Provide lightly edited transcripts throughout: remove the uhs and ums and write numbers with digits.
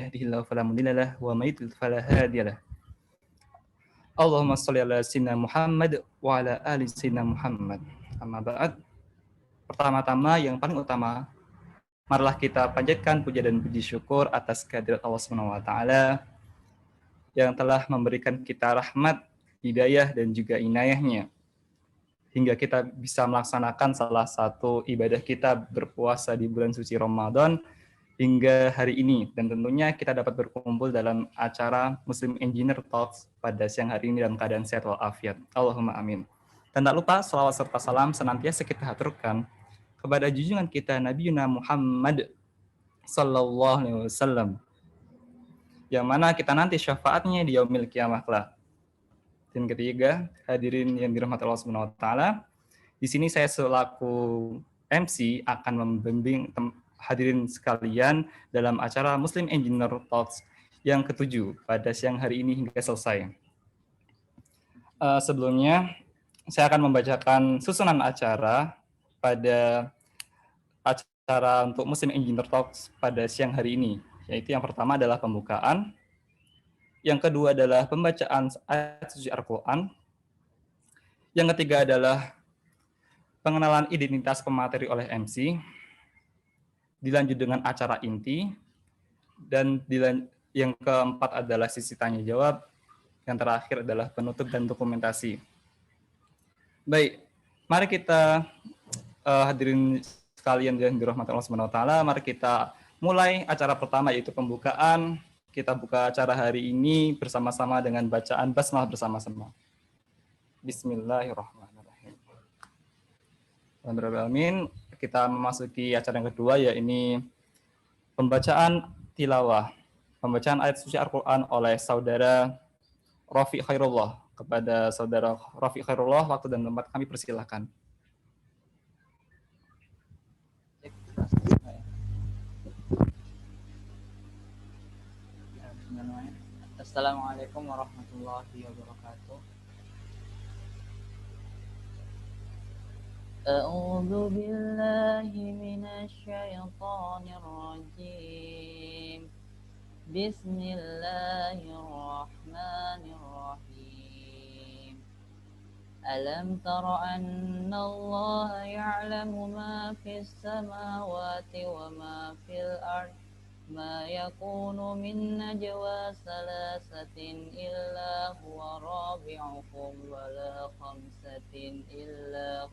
yahdihillahu fala mudilla lahu wa may yudlil fala hadiya lahu. Allahumma shalli ala sayyidina Muhammad wa ala ali sayyidina Muhammad. Amma ba'd. Pertama-tama yang paling utama, marilah kita panjatkan puja dan puji syukur atas kehadirat Allah Subhanahu wa taala yang telah memberikan kita rahmat, hidayah dan juga inayahnya hingga kita bisa melaksanakan salah satu ibadah kita berpuasa di bulan suci Ramadan hingga hari ini. Dan tentunya kita dapat berkumpul dalam acara Muslim Engineer Talks pada siang hari ini dalam keadaan sehat walafiat. Allahumma amin. Dan tak lupa salawat serta salam senantiasa kita haturkan kepada junjungan kita Nabi Muhammad sallallahu alaihi wasallam, yang mana kita nanti syafaatnya di yaumil kiamah kelak. Dan ketiga, hadirin yang dirahmati Allah Subhanahu wa taala, di sini saya selaku MC akan membimbing hadirin sekalian dalam acara Muslim Engineer Talks yang ke-7 pada siang hari ini hingga selesai. Sebelumnya, saya akan membacakan susunan acara pada acara untuk Muslim Engineer Talks pada siang hari ini, yaitu yang pertama adalah pembukaan, yang kedua adalah pembacaan ayat suci Al-Quran, yang ketiga adalah pengenalan identitas pemateri oleh MC, dilanjut dengan acara inti, dan yang keempat adalah sesi tanya jawab, yang terakhir adalah penutup dan dokumentasi. Baik, mari kita hadirin sekalian yang dirahmati Allah Subhanahu wa taala, mari kita mulai acara pertama yaitu pembukaan. Kita buka acara hari ini bersama-sama dengan bacaan basmalah bersama-sama. Bismillahirrahmanirrahim. Alhamdulillah, kita memasuki acara yang kedua, yaitu pembacaan tilawah, pembacaan ayat suci Al-Quran oleh saudara Rafiq Khairullah. Kepada saudara Rafiq Khairullah, waktu dan tempat kami persilahkan. Assalamualaikum warahmatullahi wabarakatuh. A'udzu billahi minasy syaithanir rajim. Bismillahirrahmanirrahim. Alam tara anna Allah ya'lamu ma fis samawati wa ma fil ardh ما يكون من نجوى ثلاثة إلا هو رابعهم ولا خمسة إلا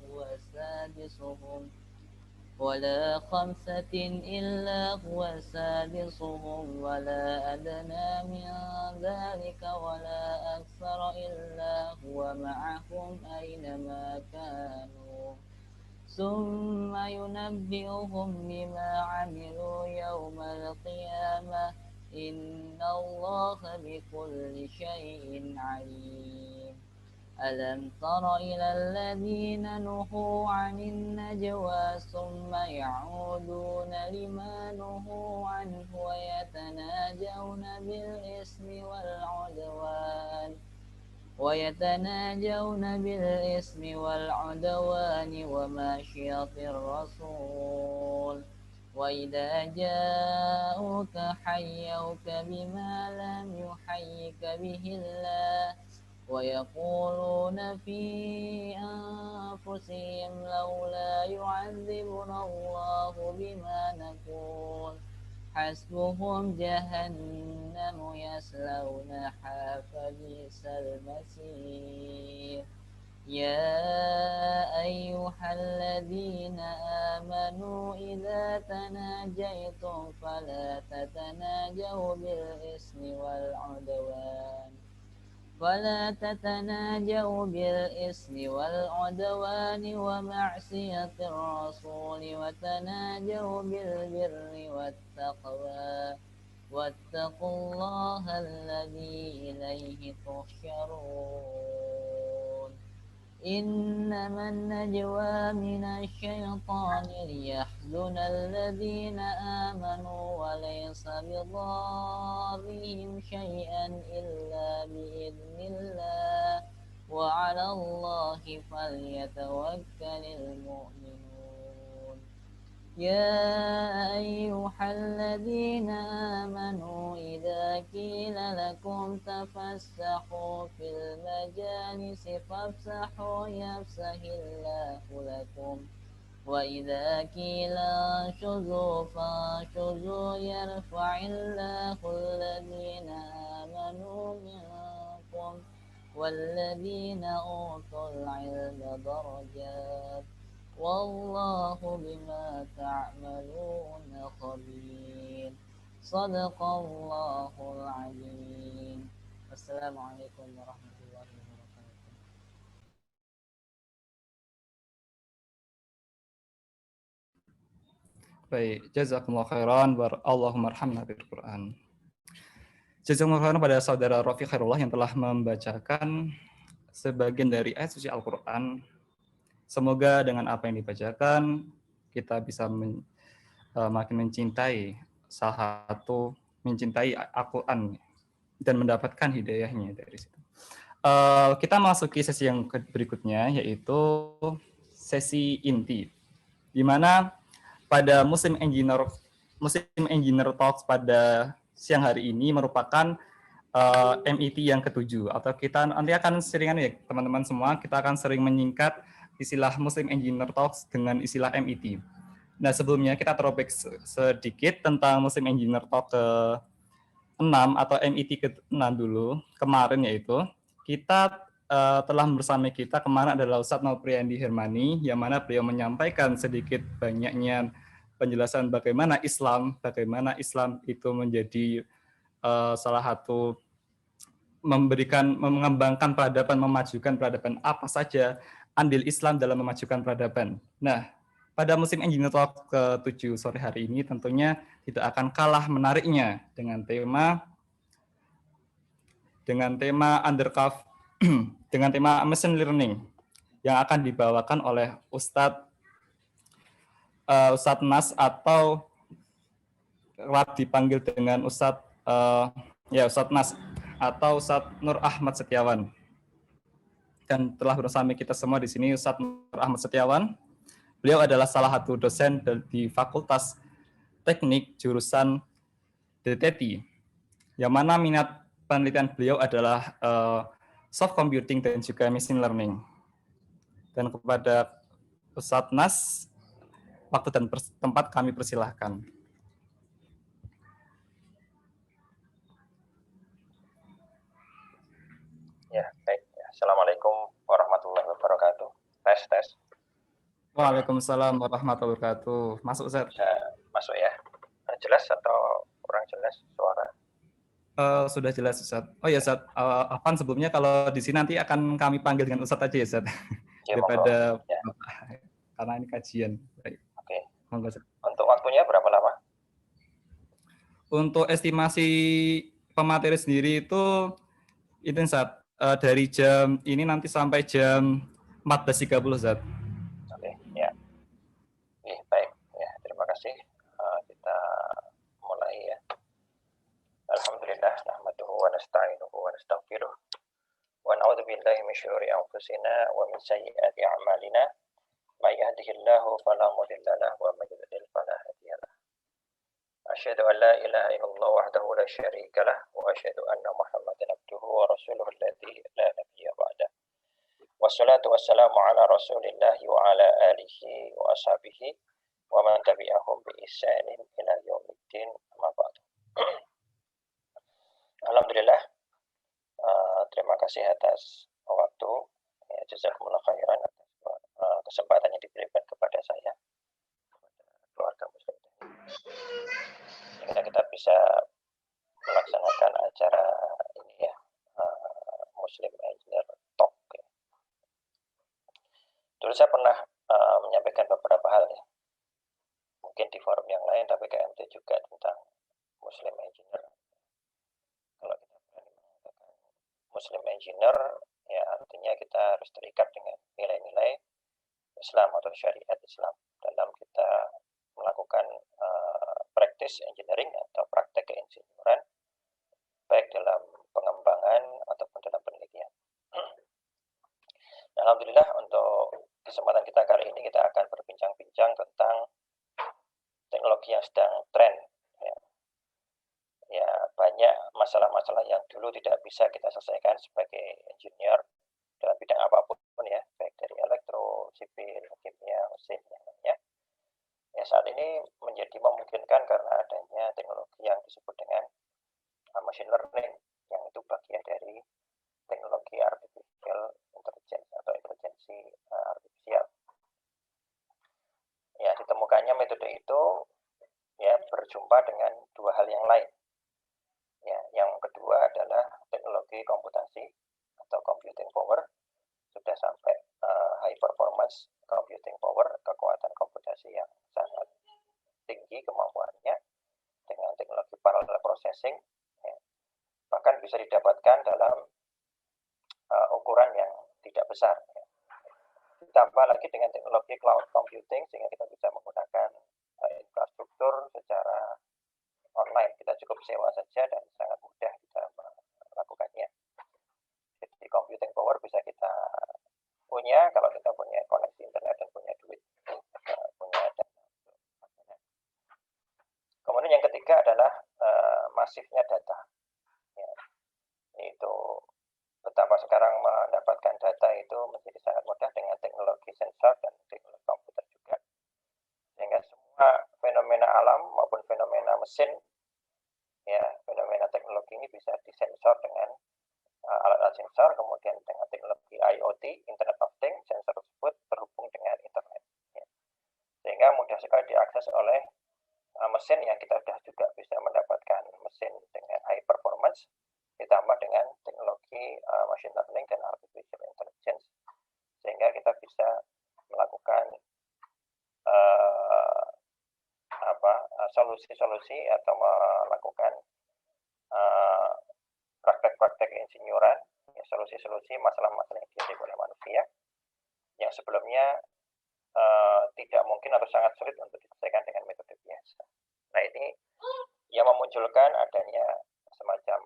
هو سادسهم ولا أدنى من ذلك ولا أكثر إلا هو معهم أينما كانوا ثم ينبئهم بما عملوا يوم القيامة إن الله بكل شيء عليم ألم تر إلى الذين نهوا عن النجوى ثم يعودون لما نهوا عنه ويتناجون بالإثم والعدوان ومعصية الرسول وإذا جاءوك حيوك بما لم يحيك به الله ويقولون في أنفسهم لولا يعذبنا الله بما نقول حسبهم جهنم يصلونها فبئس المصير يا أيها الذين آمنوا إذا تناجيتم فلا تتناجوا بالإثم والعدوان ومعصية الرسول وتناجوا بالبر والتقوى واتقوا الله الذي إليه تحشرون إنما النجوى من الشيطان ليحزن الذين آمنوا وليس بضارهم شيئا إلا بإذن الله وعلى الله فليتوكل المؤمنون يا أيها الذين آمنوا إذا قيل لكم تفسحوا في المجالس فافسحوا يفسح الله لكم وإذا قيل انشزوا فانشزوا يرفع الله الذين آمنوا منكم والذين أوتوا العلم درجات والله بما تعملون خبير صدق الله العظيم. السلام عليكم ورحمة الله وبركاته. Baik, jazakumullah khairan, Allahumma arhamna bil Quran. Jazakumullah khairan pada saudara Rafi Khairullah yang telah membacakan sebagian dari ayat suci Al-Quran. Semoga dengan apa yang dibacakan, kita bisa makin mencintai mencintai Al-Quran dan mendapatkan hidayahnya dari situ. Kita masuki sesi yang berikutnya, yaitu sesi inti, di mana pada Muslim Engineer Talks pada siang hari ini merupakan MIT yang ketujuh, atau kita nanti akan seringan ya teman-teman semua, kita akan sering menyingkat istilah Muslim Engineer Talks dengan istilah MIT. Nah, sebelumnya kita throwback sedikit tentang Muslim Engineer Talk ke-6 atau MIT ke-6 dulu. Kemarin yaitu kita telah bersama kita kemarin adalah Ustadz Nopriandi Hermani, yang mana beliau menyampaikan sedikit banyaknya penjelasan bagaimana Islam itu menjadi salah satu mengembangkan peradaban, memajukan peradaban, apa saja andil Islam dalam memajukan peradaban. Nah, pada musim Engineer Talk ke-7 sore hari ini tentunya tidak akan kalah menariknya dengan tema undercover dengan tema machine learning yang akan dibawakan oleh Ustadz Nas, atau kerap dipanggil dengan Ustadz Nas atau Ustadz Nur Ahmad Setiawan. Dan telah bersama kita semua di sini Ustadz Nur Ahmad Setiawan. Beliau adalah salah satu dosen di Fakultas Teknik jurusan DTT, yang mana minat penelitian beliau adalah soft computing dan juga machine learning. Dan kepada Ustadz Nas, waktu dan tempat kami persilahkan. Ya, baik. Assalamualaikum warahmatullahi wabarakatuh. Tes. Waalaikumsalam warahmatullahi wabarakatuh. Masuk, Ustaz. Masuk ya. Jelas atau kurang jelas suara? Sudah jelas, Ustaz. Oh ya, Ustaz. Afan sebelumnya kalau di sini nanti akan kami panggil dengan Ustaz aja ya, Ustaz. Ya, daripada ya. Karena ini kajian. Baik. Oke. Monggo, Ustaz. Untuk waktunya berapa lama? Untuk estimasi pemateri sendiri itu Ustaz, dari jam ini nanti sampai jam 14.30, Ustaz. Oke, ya. Baik. Ya, terima kasih. Kita mulai ya. Alhamdulillah, nahmaduhu wa nasta'inuhu wa nastaghfiruh. Wa na'udzu billahi min syururi anfusina wa min sayyiati a'malina. May yahdihillahu fala mudilla lahu wa may yudlil fala hadiya lahu. Asyhadu an la ilaha illallah wahdahu la syarika lah wa asyhadu anna Muhammadan abduhu wa rasuluhu alladzi la nabiyya ba'dah. Wassalatu wassalamu ala Rasulillah wa ala alihi wa ashabihi wa man tabi'ahum bi ihsanin ila yaumiddin, amma ba'du. Alhamdulillah, terima kasih atas waktu. Ya, jazakumullah khairan atas kesempatan yang diberikan kepada saya, keluarga muslim. Sehingga kita bisa melaksanakan acara ini ya, Muslim Engineer Talk. Ya. Dulu saya pernah menyampaikan beberapa hal ya, mungkin di forum yang lain, tapi KMT juga tentang Muslim Engineer. Kalau kita berani mengatakan Muslim Engineer, ya artinya kita harus terikat dengan nilai-nilai Islam atau syariat Islam dalam kita melakukan practice engineering atau praktek keinsinyuran, baik dalam pengembangan ataupun dalam penelitian. Alhamdulillah, untuk kesempatan kita kali ini kita akan berbincang-bincang tentang teknologi yang sedang tren. Ya, banyak masalah-masalah yang dulu tidak bisa kita selesaikan sebagai engineer dalam bidang apapun ya, baik dari elektro, sipil, kimia, mesin, yang lainnya. Ya, saat ini menjadi memungkinkan karena adanya teknologi yang disebut dengan machine learning, yang itu bagian dari teknologi artificial intelligence atau intelijensi artifisial. Ya, ditemukannya metode itu ya berjumpa dengan dua hal yang lain. Ya, yang kedua adalah teknologi komputasi atau computing power, sudah sampai high performance computing power, kekuatan komputasi yang sangat tinggi kemampuannya dengan teknologi parallel processing, ya, bahkan bisa didapatkan dalam ukuran yang tidak besar. Ya. Ditambah lagi dengan teknologi cloud computing sehingga kita bisa menggunakan infrastruktur secara online. Kita cukup sewa saja dan sangat mudah kita melakukannya. Jadi computing power bisa kita punya kalau kita punya koneksi internet dan punya duit, punya dana. Kemudian yang ketiga adalah masifnya data. Ya, itu betapa sekarang mendapatkan data itu menjadi sangat mudah dengan teknologi sensor dan teknologi komputer juga. Sehingga semua fenomena alam maupun fenomena mesin, ya, fenomena teknologi ini bisa disensor dengan alat-alat sensor, kemudian dengan teknologi IoT, Internet of Things, sensor tersebut terhubung dengan internet. Ya. Sehingga mudah sekali diakses oleh mesin yang kita sudah juga bisa mendapatkan mesin dengan high performance, ditambah dengan teknologi machine learning dan artificial intelligence, sehingga kita bisa melakukan solusi-solusi atau melakukan praktek-praktek insinyuran, ya, solusi-solusi masalah-masalah yang dihadapi oleh manusia yang sebelumnya tidak mungkin atau sangat sulit untuk diselesaikan dengan metode biasa. Nah, ini yang memunculkan adanya semacam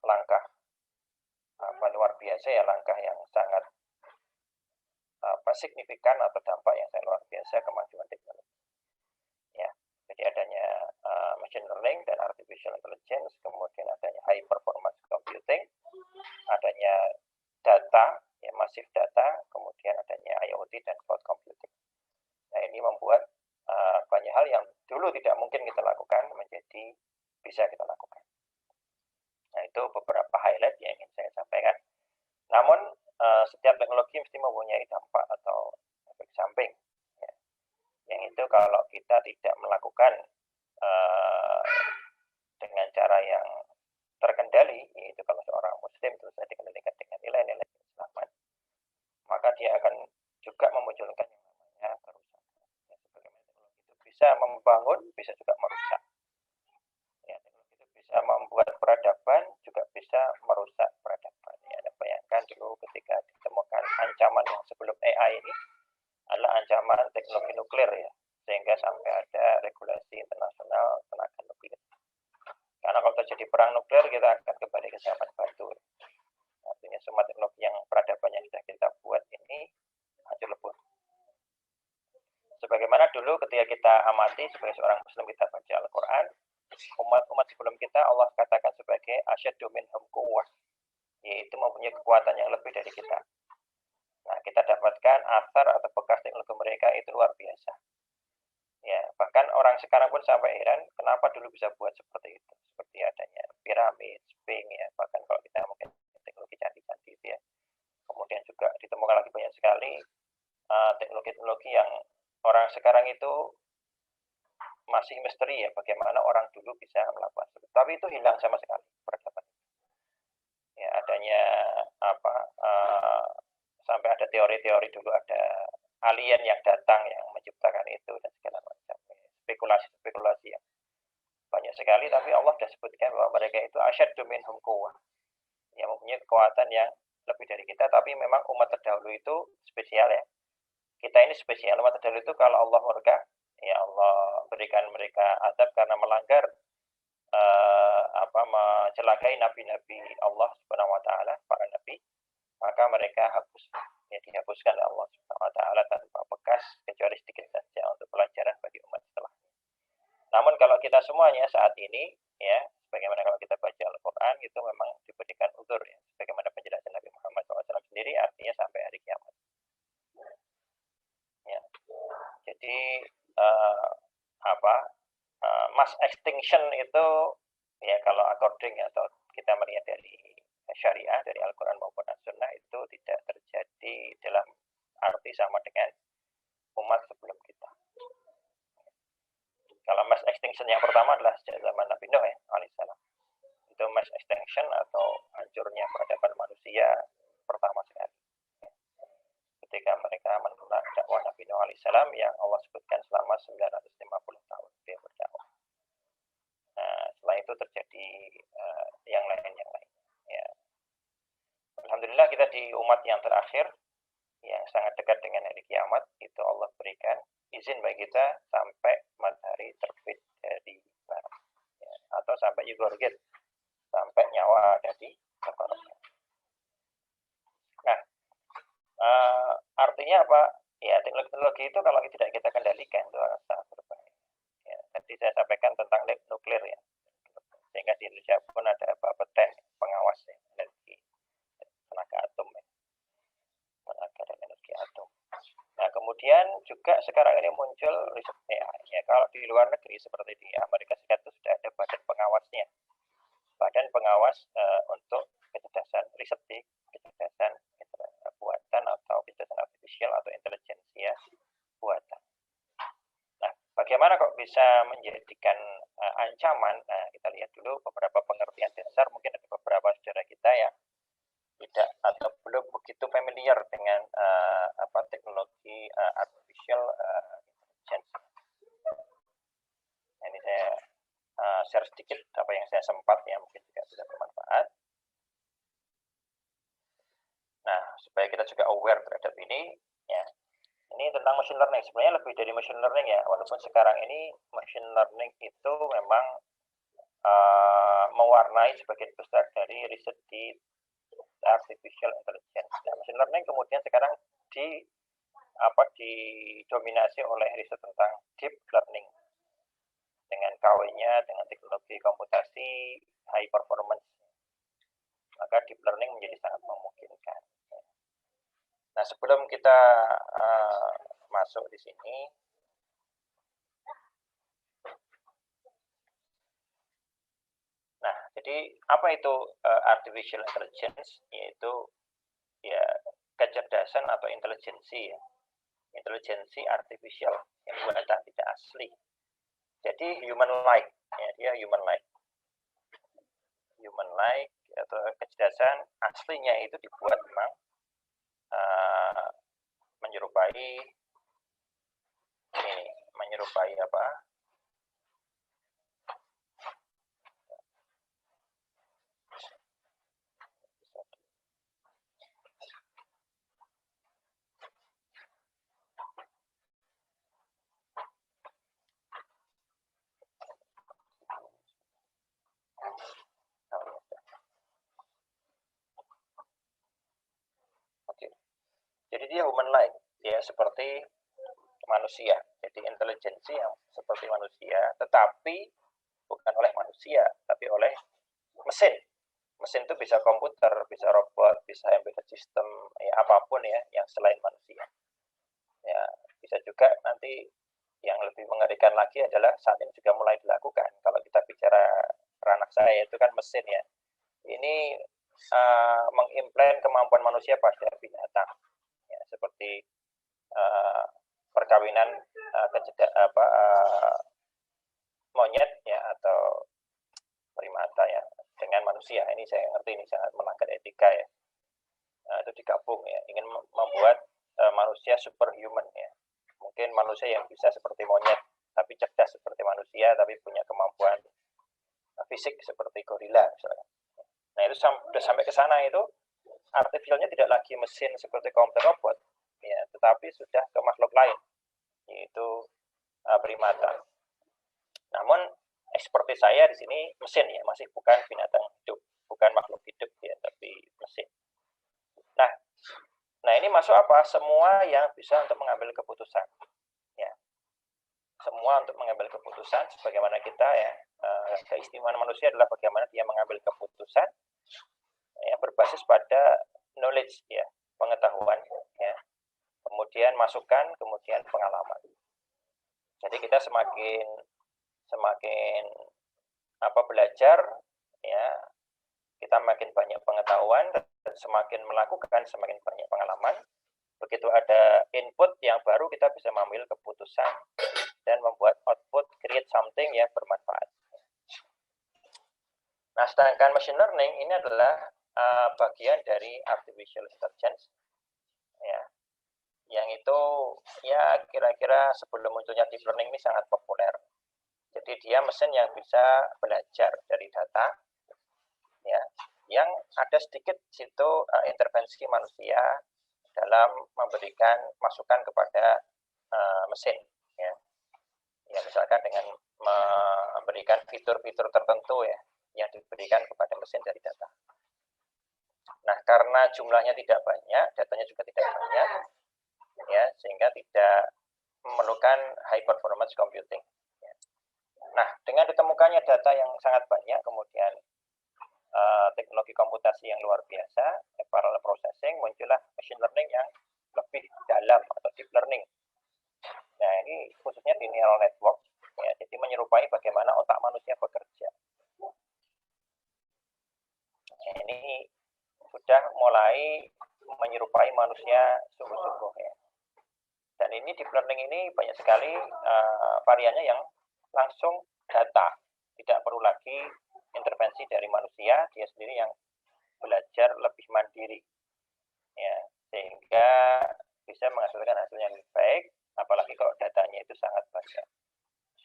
langkah luar biasa ya, langkah yang sangat signifikan atau dampak yang sangat luar biasa kemajuan teknologi. Ya, jadi adanya machine learning dan artificial intelligence, kemudian adanya high performance computing, adanya data, ya, masif data, kemudian adanya IoT dan cloud computing. Nah, ini membuat banyak hal yang dulu tidak mungkin kita lakukan menjadi bisa kita lakukan. Nah, itu beberapa highlight yang ingin saya sampaikan. Namun, setiap teknologi mesti mempunyai dampak atau efek samping. Ya. Yang itu kalau kita tidak melakukan dengan cara yang terkendali, yaitu kalau seorang muslim terus dikendalikan dengan nilai-nilai keislaman, maka dia akan juga memunculkan yang namanya kerusakan. Ya, sebagaimana teknologi itu bisa membangun, bisa juga merusak. Ya, teknologi itu bisa membuat peradaban, juga bisa merusak peradaban. Ya, bayangkan dulu ketika ditemukan ancaman yang sebelum AI ini adalah ancaman teknologi nuklir, ya, sehingga sampai ada regulasi internasional tenaga nuklir. Karena kalau terjadi perang nuklir, kita akan kembali ke zaman batu. Artinya semua teknologi yang peradaban yang sudah kita buat ini hancur lebur. Sebagaimana dulu ketika kita amati sebagai seorang muslim, kita baca Al-Quran, umat-umat sebelum kita Allah katakan sebagai asyaddu minhum quwwah, yaitu mempunyai kekuatan yang lebih dari kita. Nah, kita dapatkan asar atau bekas teknologi mereka itu luar biasa. Ya, bahkan orang sekarang pun sampai heran kenapa dulu bisa buat seperti itu, seperti adanya piramid, sphinx, ya, bahkan kalau kita mungkin teknologi canggih-canggih itu, ya. Kemudian juga ditemukan lagi banyak sekali teknologi-teknologi yang orang sekarang itu masih misteri, ya, bagaimana orang dulu bisa melakukan itu. Tapi itu hilang sama sekali peradaban. Ya, adanya sampai ada teori-teori dulu ada alien yang datang yang menciptakan itu dan segala macam, spekulasi-spekulasi yang banyak sekali, tapi Allah sudah sebutkan bahwa mereka itu asyaddu minhum quwwah, yang mempunyai kekuatan yang lebih dari kita. Tapi memang umat terdahulu itu spesial, ya. Kita ini spesial. Umat terdahulu itu kalau Allah murka, ya Allah berikan mereka azab karena melanggar mencelakai nabi-nabi Allah Subhanahu wa taala, para nabi, maka mereka hapus, ya, dihapuskan oleh Allah Subhanahu wa taala tanpa bekas kecuali sedikit saja untuk pelajaran bagi umat setelahnya. kita semuanya saat ini, ya, sebagaimana kalau kita baca Al-Quran itu memang diberikan udzur, ya, sebagaimana penjelasan Nabi Muhammad SAW sendiri, artinya sampai hari kiamat. Ya. Jadi mass extinction itu, ya, kalau according atau kita melihat dari syariah, dari Al-Quran maupun As-Sunnah, itu tidak terjadi dalam arti sama dengan umat sebelum kita. Kalau mass extinction yang pertama adalah sejak zaman Nabi Nuh, ya, alaihissalam. Itu mass extinction atau hancurnya peradaban manusia pertama sekali. Ketika mereka menolak dakwah Nabi Nuh alaihissalam yang Allah sebutkan selama 950 tahun dia berdakwah. Nah, setelah itu terjadi yang lain. Ya. Alhamdulillah kita di umat yang terakhir yang sangat dekat dengan hari kiamat, itu Allah berikan izin bagi kita sampai matahari terbit dari barat, ya, atau sampai yugorgit, sampai nyawa ada di tenggorokan. Nah, artinya apa? Ya, teknologi itu kalau tidak kita kendalikan itu akan sangat berbahaya. Ya, tadi saya sampaikan tentang nuklir, ya, sehingga di Indonesia pun ada Bapeten, pengawas, ya, energi tenaga atom, ya, tenaga dan energi atom. Nah, kemudian juga sekarang ini muncul riset AI. Ya, kalau di luar negeri seperti di Amerika Serikat itu sudah ada badan pengawasnya, badan pengawas untuk kecerdasan riset, kecerdasan buatan atau kecerdasan artifisial atau intelijensia buatan. Nah, bagaimana kok bisa menjadikan ancaman? Nah, kita lihat dulu beberapa pengertian dasar. Mungkin ada beberapa saudara kita yang tidak atau belum begitu familiar dengan teknologi artificial intelligence. Nah, ini saya share sedikit apa yang saya sempat, yang mungkin juga bisa bermanfaat. Nah, supaya kita juga aware terhadap ini, ya. Ini tentang machine learning. Sebenarnya lebih dari machine learning, ya. Walaupun sekarang ini machine learning itu memang mewarnai sebagian besar dari riset di artificial intelligence. Nah, machine learning kemudian sekarang didominasi oleh riset tentang deep learning dengan kawinnya dengan teknologi komputasi high performance. Maka deep learning menjadi sangat memungkinkan. Nah, sebelum kita masuk di sini, nah, jadi apa itu artificial intelligence? Yaitu, ya, kecerdasan atau intelijensi, ya. Intelijensi artificial yang buatan tidak asli. Jadi human-like, ya, dia human-like. Human-like atau kecerdasan aslinya itu dibuat memang menyerupai apa? Oke. Jadi dia human-like, ya, seperti manusia. Jadi intelijensi yang seperti manusia, tetapi bukan oleh manusia, tapi oleh mesin. Mesin itu bisa komputer, bisa robot, bisa embedded system, ya, apapun, ya, yang selain manusia. Ya, bisa juga nanti yang lebih mengerikan lagi adalah saat ini juga mulai dilakukan. Kalau kita bicara ranah saya itu kan mesin, ya. Ini mengimplement kemampuan manusia pada binatang, ya, seperti perkawinan monyet, ya, atau primata, ya, dengan manusia. Ini saya ngerti ini sangat melanggar etika, ya. Itu digabung, ya, ingin membuat manusia superhuman, ya. Mungkin manusia yang bisa seperti monyet tapi cerdas seperti manusia, tapi punya kemampuan fisik seperti gorila misalnya. Nah, itu sudah sampai ke sana, itu artificialnya tidak lagi mesin seperti komputer robot, ya, tetapi sudah ke makhluk lain, yaitu primata. Namun seperti saya di sini mesin, ya, masih bukan binatang hidup, bukan makhluk hidup, ya, tapi mesin. Nah, ini masuk apa? Semua yang bisa untuk mengambil keputusan, ya. semua untuk mengambil keputusan sebagaimana kita ya, keistimewaan manusia adalah bagaimana dia mengambil keputusan ya, berbasis pada knowledge ya, pengetahuan ya, kemudian masukan, kemudian pengalaman. Jadi kita semakin belajar ya, kita makin banyak pengetahuan, dan semakin melakukan semakin banyak pengalaman. Begitu ada input yang baru, kita bisa mengambil keputusan dan membuat output, create something yang bermanfaat. Nah, sedangkan machine learning ini adalah bagian dari artificial intelligence ya, yang itu ya kira-kira sebelum munculnya deep learning ini sangat populer. Jadi dia mesin yang bisa belajar dari data ya, yang ada sedikit situ intervensi manusia dalam memberikan masukan kepada mesin ya. Ya, misalkan dengan memberikan fitur-fitur tertentu ya yang diberikan kepada mesin dari data. Nah, karena jumlahnya tidak banyak, datanya juga tidak banyak ya, sehingga tidak memerlukan high performance computing. Nah, dengan ditemukannya data yang sangat banyak, kemudian teknologi komputasi yang luar biasa, parallel processing, muncullah machine learning yang lebih dalam atau deep learning. Nah, ini khususnya di neural network, ya, jadi menyerupai bagaimana otak manusia bekerja. Nah, ini sudah mulai menyerupai manusia sungguh-sungguh ya. Dan ini deep learning ini banyak sekali variannya yang langsung data, tidak perlu lagi intervensi dari manusia, dia sendiri yang belajar lebih mandiri ya, sehingga bisa menghasilkan hasil yang lebih baik, apalagi kalau datanya itu sangat banyak,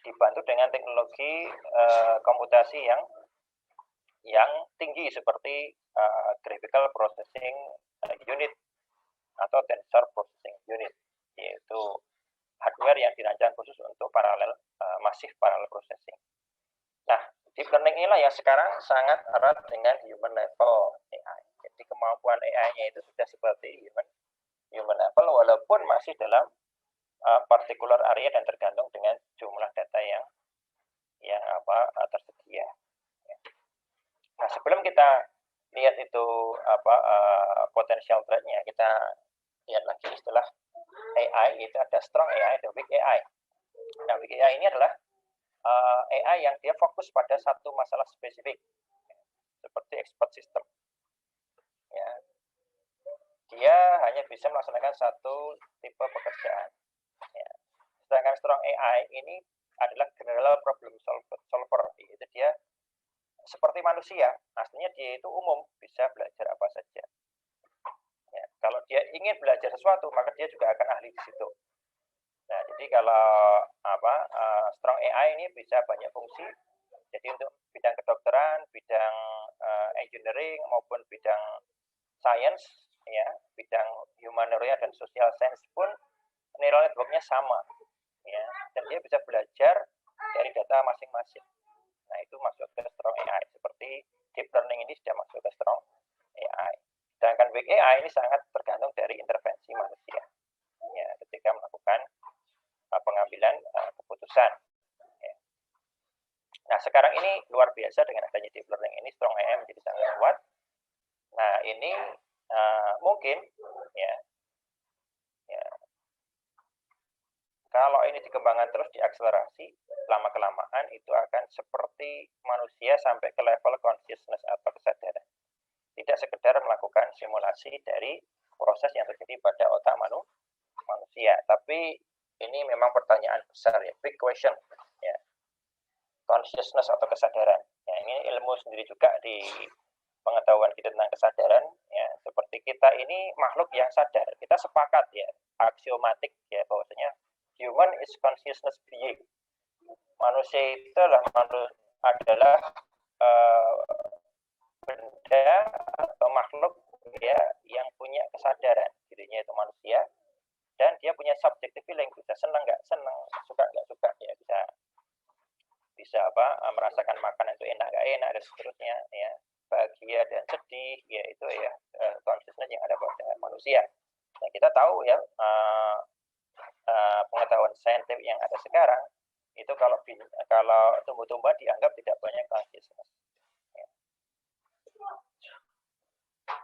dibantu dengan teknologi komputasi yang tinggi seperti graphical processing unit atau tensor processing unit, yaitu hardware yang dirancang khusus untuk massive parallel processing. Nah, deep learning inilah yang sekarang sangat erat dengan human level AI. Jadi kemampuan AI-nya itu sudah seperti human level, walaupun masih dalam particular area dan tergantung dengan jumlah data yang tersedia. Nah, sebelum kita lihat itu potential threat-nya, kita lihat lagi istilah AI, itu ada strong AI, ada weak AI. Nah, weak AI ini adalah AI yang dia fokus pada satu masalah spesifik, seperti expert system. Ya. Dia hanya bisa melaksanakan satu tipe pekerjaan. Ya. Sedangkan strong AI ini adalah general problem solver, yaitu dia seperti manusia, aslinya dia itu umum, bisa belajar apa saja. Ya. Kalau dia ingin belajar sesuatu, maka dia juga akan ahli di situ. Nah, jadi kalau strong AI ini bisa banyak fungsi. Jadi untuk bidang kedokteran, bidang engineering maupun bidang science, ya, bidang humaniora dan social science pun neural network-nya sama, ya, dan dia bisa belajar dari data masing-masing. Nah, itu masuk ke strong AI. Seperti deep learning ini sudah masuk ke strong AI. Sedangkan weak AI ini sangat tergantung dari intervensi manusia. Ya, ketika melakukan pengambilan keputusan. Ya. Nah, sekarang ini luar biasa dengan adanya deep learning ini, strong AI menjadi sangat kuat. Nah, ini mungkin ya kalau ini dikembangkan terus, diakselerasi, lama-kelamaan itu akan seperti manusia sampai ke level consciousness atau kesadaran. Tidak sekedar melakukan simulasi dari proses yang terjadi pada otak manusia, tapi ini memang pertanyaan besar ya, big question ya, consciousness atau kesadaran. Ya, ini ilmu sendiri juga di pengetahuan kita tentang kesadaran ya, seperti kita ini makhluk yang sadar. Kita sepakat ya, aksiomatik ya, bahwasanya human is consciousness being. Manusia itu adalah benda atau makhluk ya yang punya kesadaran, dirinya itu manusia, dan dia punya subjective feeling, bisa senang nggak senang, suka nggak suka, ya bisa merasakan makanan itu enak nggak enak dan seterusnya, ya, bahagia dan sedih, ya itu ya consciousness yang ada pada manusia. Nah, kita tahu ya pengetahuan saintifik yang ada sekarang Itu kalau tumbuh-tumbuhan dianggap tidak punya consciousness.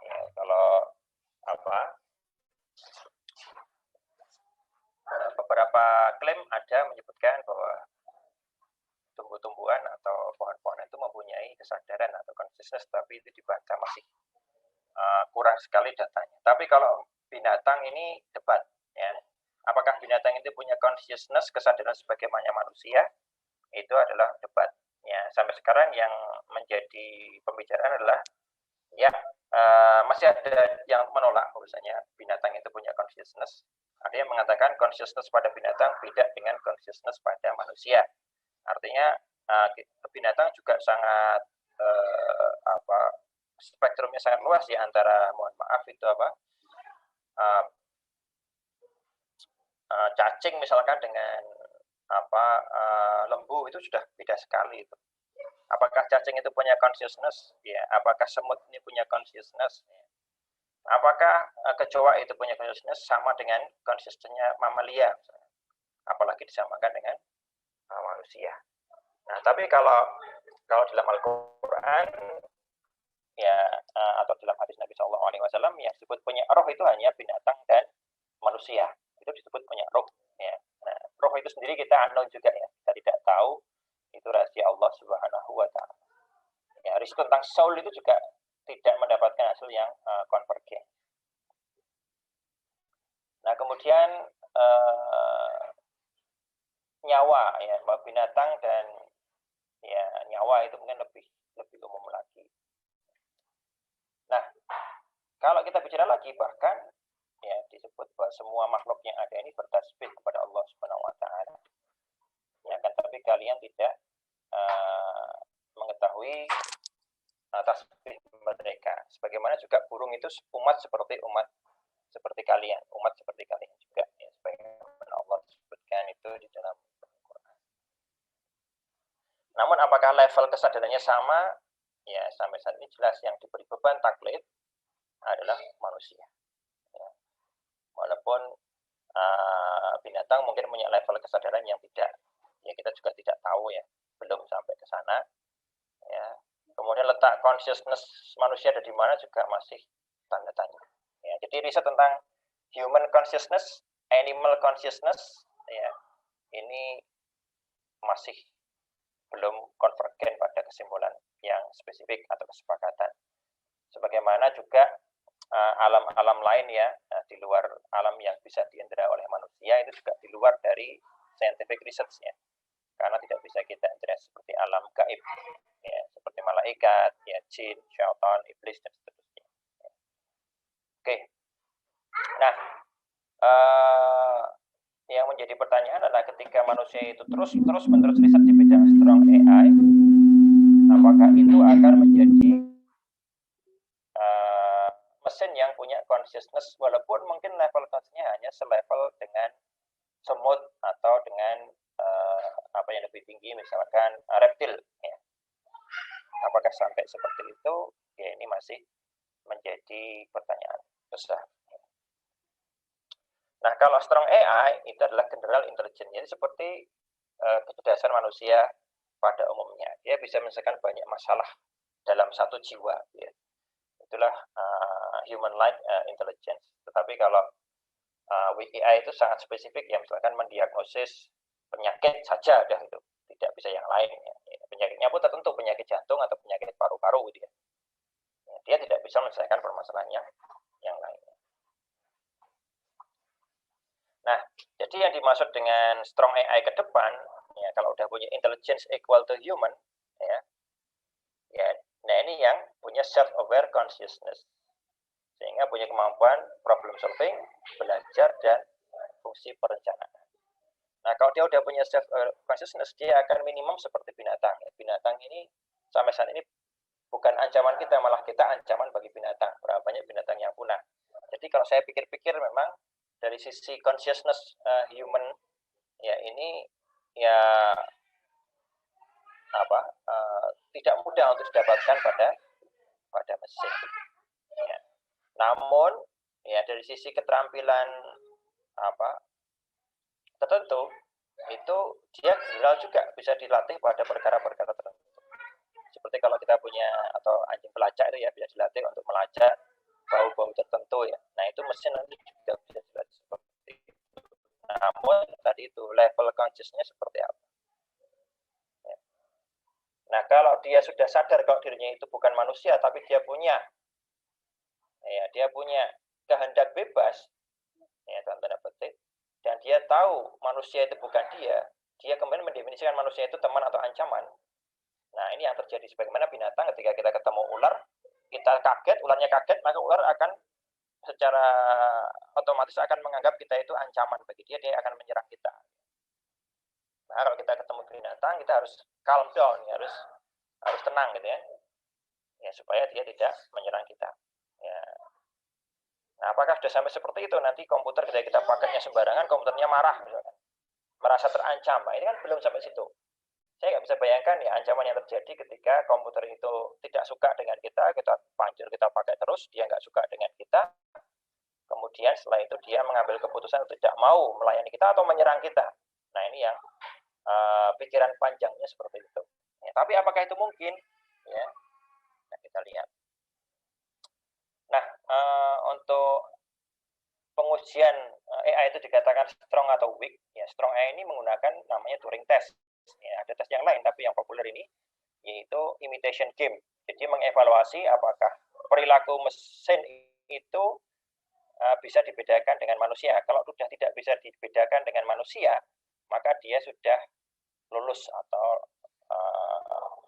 Ya, kalau beberapa klaim ada menyebutkan bahwa tumbuh-tumbuhan atau pohon-pohon itu mempunyai kesadaran atau consciousness, tapi itu dibantah masih kurang sekali datanya. Tapi kalau binatang ini debat, ya. Apakah binatang itu punya consciousness, kesadaran sebagaimana manusia? Itu adalah debat. Ya, sampai sekarang yang menjadi pembicaraan adalah ya masih ada yang menolak bahwasanya binatang itu punya consciousness. Ada yang mengatakan consciousness pada binatang beda dengan consciousness pada manusia. Artinya binatang juga sangat spektrumnya sangat luas ya, antara mohon maaf itu cacing misalkan dengan lembu itu sudah beda sekali itu. Apakah cacing itu punya consciousness? Ya, apakah semut ini punya consciousness? Ya. Apakah kecoa itu punya consciousness sama dengan consciousness-nya mamalia? Apalagi disamakan dengan manusia. Nah, tapi kalau dalam Al-Quran ya atau dalam hadis Nabi SAW yang disebut punya roh itu hanya binatang dan manusia. Itu disebut punya roh. Ya. Nah, roh itu sendiri kita unknown juga ya. Kita tidak tahu, itu rahasia Allah Subhanahu wa Ta'ala. Ya, riset tentang soul itu juga tidak mendapatkan hasil yang konvergen. Nah, kemudian nyawa ya, binatang dan ya nyawa itu mungkin lebih umum lagi. Nah, kalau kita bicara lagi bahkan ya disebut bahwa semua makhluk yang ada ini bertasbih kepada Allah Subhanahu wa Ta'ala. Ya kan, tapi kalian tidak mengetahui tasbih mereka. Sebagaimana juga burung itu umat seperti kalian, umat seperti kalian juga. Ya, sebagaimana Allah sebutkan itu di dalam Al-Quran. Namun apakah level kesadarannya sama? Ya, sampai saat ini jelas yang diberi beban taklid adalah manusia. Ya. Walaupun binatang mungkin punya level kesadaran yang tidak, ya kita juga tidak tahu ya, belum sampai ke sana. Ya. Kemudian letak consciousness manusia ada di mana juga masih tanda tanya. Ya, jadi riset tentang human consciousness, animal consciousness, ya ini masih belum konvergen pada kesimpulan yang spesifik atau kesepakatan. Sebagaimana juga alam-alam lain ya, di luar alam yang bisa diindra oleh manusia itu juga di luar dari scientific research-nya. Karena tidak bisa kita indra seperti alam gaib, ya, seperti malaikat, ya, jin, syaitan, iblis dan seterusnya. Oke. Nah, yang menjadi pertanyaan adalah ketika manusia itu terus menerus riset di bidang strong AI, apakah itu akan menjadi mesin yang punya consciousness, walaupun mungkin level consciousness-nya hanya selevel dengan semut atau dengan apa yang lebih tinggi, misalkan reptil. Ya. Apakah sampai seperti itu? Ya, ini masih menjadi pertanyaan besar. Nah, kalau strong AI itu adalah general intelligence, jadi seperti kecerdasan manusia pada umumnya. Dia bisa menyelesaikan banyak masalah dalam satu jiwa. Ya. Itulah human-like intelligence. Tetapi kalau AI itu sangat spesifik, ya misalkan mendiagnosis penyakit saja, dah itu tidak bisa yang lain. Ya. Penyakitnya pun tertentu, penyakit jantung atau penyakit paru-paru, gitu ya. Dia tidak bisa menyelesaikan permasalahannya yang lain. Nah, jadi yang dimaksud dengan strong AI ke depan, ya kalau udah punya intelligence equal to human, ya, nah ini yang punya self-aware consciousness, sehingga punya kemampuan problem solving, belajar dan fungsi perencanaan. Nah, kalau dia udah punya self-aware consciousness, dia akan minimum seperti binatang. Binatang ini sampai saat ini bukan ancaman kita, malah kita ancaman bagi binatang. Berapa banyak binatang yang punah. Jadi kalau saya pikir-pikir memang dari sisi consciousness human ya ini ya tidak mudah untuk didapatkan pada mesin. Ya. Namun ya dari sisi keterampilan tertentu itu dia general juga, bisa dilatih pada perkara-perkara tertentu. Seperti kalau kita punya atau anjing pelacak itu ya bisa dilatih untuk melacak bau-bau tertentu ya. Nah itu mesin nanti juga bisa dilatih seperti itu. Namun tadi itu level consciousness seperti apa. Ya. Nah kalau dia sudah sadar kalau dirinya itu bukan manusia tapi dia punya kehendak bebas, ya tanda petik, dan dia tahu manusia itu bukan dia kemudian mendefinisikan manusia itu teman atau ancaman. Nah ini yang terjadi sebagaimana binatang ketika kita ketemu ular, kita kaget, ularnya kaget, maka ular akan secara otomatis akan menganggap kita itu ancaman bagi dia akan menyerang kita. Nah kalau kita ketemu binatang, kita harus calm down, harus tenang gitu ya, supaya dia tidak menyerang kita. Ya. Nah, apakah sudah sampai seperti itu? Nanti komputer ketika kita pakainya sembarangan, komputernya marah, misalkan, merasa terancam. Nah, ini kan belum sampai situ. Saya nggak bisa bayangkan ya ancaman yang terjadi ketika komputer itu tidak suka dengan kita panggil, kita pakai terus, dia nggak suka dengan kita. Kemudian setelah itu dia mengambil keputusan untuk tidak mau melayani kita atau menyerang kita. Nah, ini yang pikiran panjangnya seperti itu. Ya, tapi apakah itu mungkin? Ya, nah, kita lihat. Nah, untuk pengujian AI itu dikatakan strong atau weak. Ya, strong AI ini menggunakan namanya Turing test. Ya, ada tes yang lain, tapi yang populer ini yaitu imitation game. Jadi mengevaluasi apakah perilaku mesin itu bisa dibedakan dengan manusia. Kalau sudah tidak bisa dibedakan dengan manusia, maka dia sudah lulus atau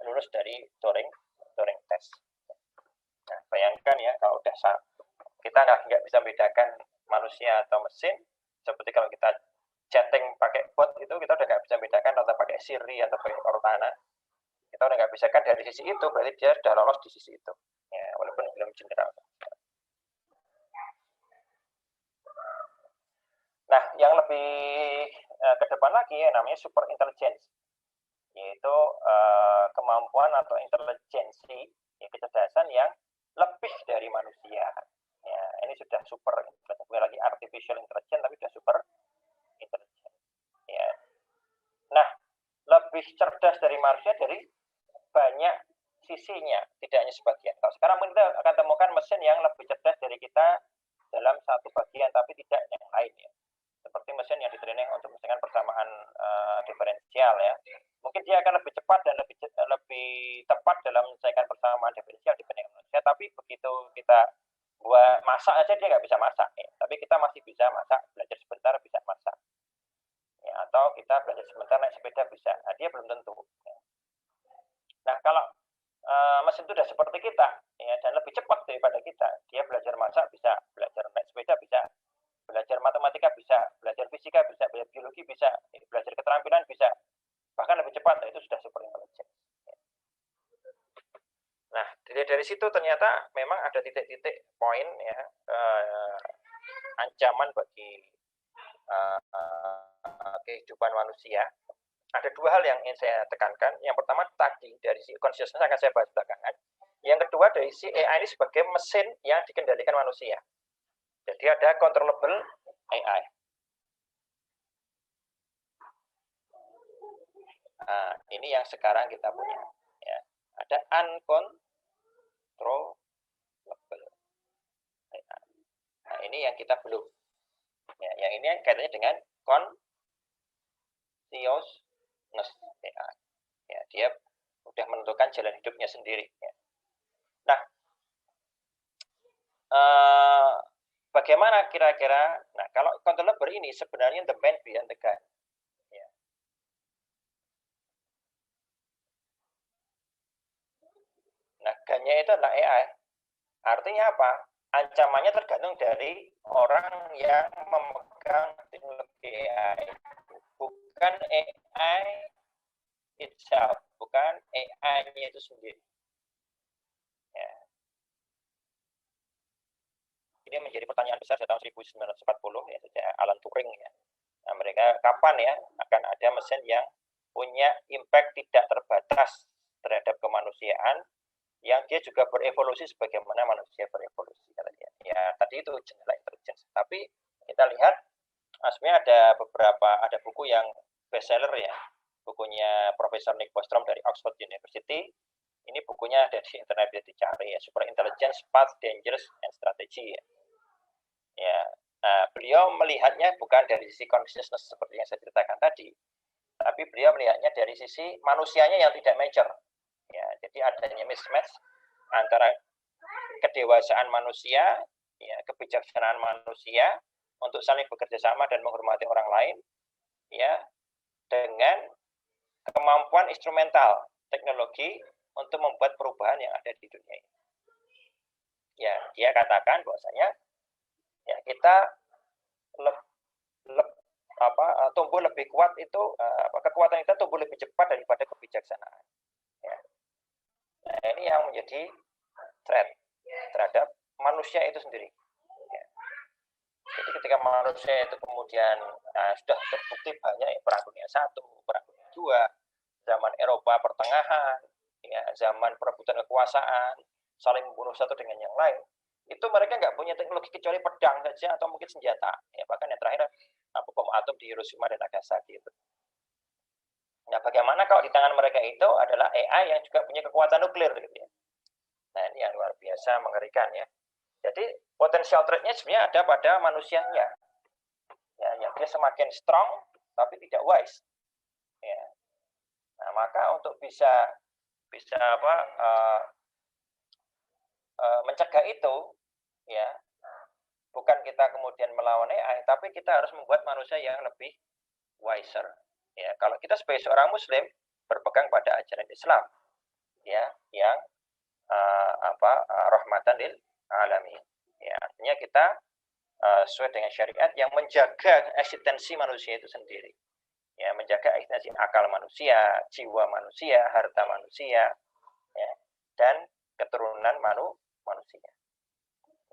lulus dari Turing test. Nah, bayangkan ya kalau udah kita nggak bisa membedakan manusia atau mesin, seperti kalau kita chatting pakai bot itu kita udah nggak bisa membedakan atau pakai Siri atau pakai Cortana, kita udah nggak bisa kan dari sisi itu, berarti dia sudah lolos di sisi itu, ya walaupun belum general. Nah, yang lebih ke depan lagi ya namanya super intelligence, yaitu kemampuan atau intelijensi, ya, kecerdasan yang lebih dari manusia. Ya, ini sudah super intelligence, bukan lagi artificial intelligence tapi sudah super intelligence. Ya. Nah, lebih cerdas dari manusia dari banyak sisinya, tidak hanya sebagian. Kalau sekarang kita akan temukan mesin yang lebih cerdas dari kita dalam satu bagian, tapi tidak yang lain ya. Seperti mesin yang ditraining untuk menyelesaikan persamaan diferensial ya. Mungkin dia akan lebih cepat dan lebih tepat dalam menyelesaikan persamaan diferensial dibanding manusia, tapi begitu kita buat masak aja dia nggak bisa masak ya. Tapi kita masih bisa masak, belajar sebentar bisa masak ya, atau kita belajar sebentar naik sepeda bisa. Nah, dia belum tentu ya. Nah kalau mesin itu sudah seperti kita ya, dan lebih cepat daripada kita, dia belajar masak bisa, belajar naik sepeda bisa, belajar matematika bisa, belajar fisika bisa, belajar biologi bisa, belajar keterampilan bisa, bahkan lebih cepat, itu sudah super intelligence. Nah, dari situ ternyata memang ada titik-titik poin ya, ancaman bagi kehidupan manusia. Ada dua hal yang ingin saya tekankan. Yang pertama tadi dari si consciousness akan saya bahas belakangan. Yang kedua dari si AI ini sebagai mesin yang dikendalikan manusia. Jadi ada controllable AI. Nah, ini yang sekarang kita punya. Ya. Ada uncontrollable AI. Nah, ini yang kita belum. Ya, yang ini kaitannya dengan consciousness AI. Ya, dia sudah menentukan jalan hidupnya sendiri. Ya. Nah, bagaimana kira-kira? Nah, kalau controllable ini sebenarnya the man behind the gun. Ya. Nah, gunnya itu adalah AI. Artinya apa? Ancamannya tergantung dari orang yang memegang teknologi AI. Bukan AI itself, bukan AI-nya itu sendiri. Ya. Ini menjadi pertanyaan besar sejak tahun 1940 ya, sejak Alan Turing ya. Nah, mereka kapan ya akan ada mesin yang punya impact tidak terbatas terhadap kemanusiaan, yang dia juga berevolusi sebagaimana manusia berevolusi katanya. Ya tadi itu general intelligence. Tapi kita lihat sebenarnya ada buku yang bestseller ya, bukunya Profesor Nick Bostrom dari Oxford University. Ini bukunya ada di internet, bisa dicari ya, Super Intelligence, Path, Dangers, and Strategy ya. Ya, nah, beliau melihatnya bukan dari sisi consciousness seperti yang saya ceritakan tadi, tapi beliau melihatnya dari sisi manusianya yang tidak mature. Ya, jadi adanya mismatch antara kedewasaan manusia, ya, kebijaksanaan manusia untuk saling bekerja sama dan menghormati orang lain, ya, dengan kemampuan instrumental teknologi untuk membuat perubahan yang ada di dunia ini. Ya, dia katakan bahwasanya ya kita tumbuh lebih kuat itu kekuatan kita tumbuh lebih cepat daripada kebijaksanaan. Ya. Nah, ini yang menjadi threat terhadap manusia itu sendiri. Ya. Jadi ketika manusia itu kemudian sudah terbukti banyak ya, Perang Dunia I, Perang Dunia II, zaman Eropa Pertengahan, ya, zaman perebutan kekuasaan, saling membunuh satu dengan yang lain, itu mereka nggak punya teknologi kecuali pedang saja atau mungkin senjata. Ya, bahkan yang terakhir bom atom di Hiroshima dan Nagasaki itu. Nah, bagaimana kalau di tangan mereka itu adalah AI yang juga punya kekuatan nuklir gitu ya. Nah, ini yang luar biasa mengerikan ya. Jadi potensial threat-nya sebenarnya ada pada manusianya. Ya, yang dia semakin strong tapi tidak wise. Ya. Nah, maka untuk bisa mencegah itu, ya, bukan kita kemudian melawan AI, tapi kita harus membuat manusia yang lebih wiser. Ya, kalau kita sebagai seorang Muslim berpegang pada ajaran Islam, ya, yang rahmatan lil alamin. Ya, artinya kita sesuai dengan syariat yang menjaga eksistensi manusia itu sendiri. Ya, menjaga eksistensi akal manusia, jiwa manusia, harta manusia, ya, dan keturunan manusia.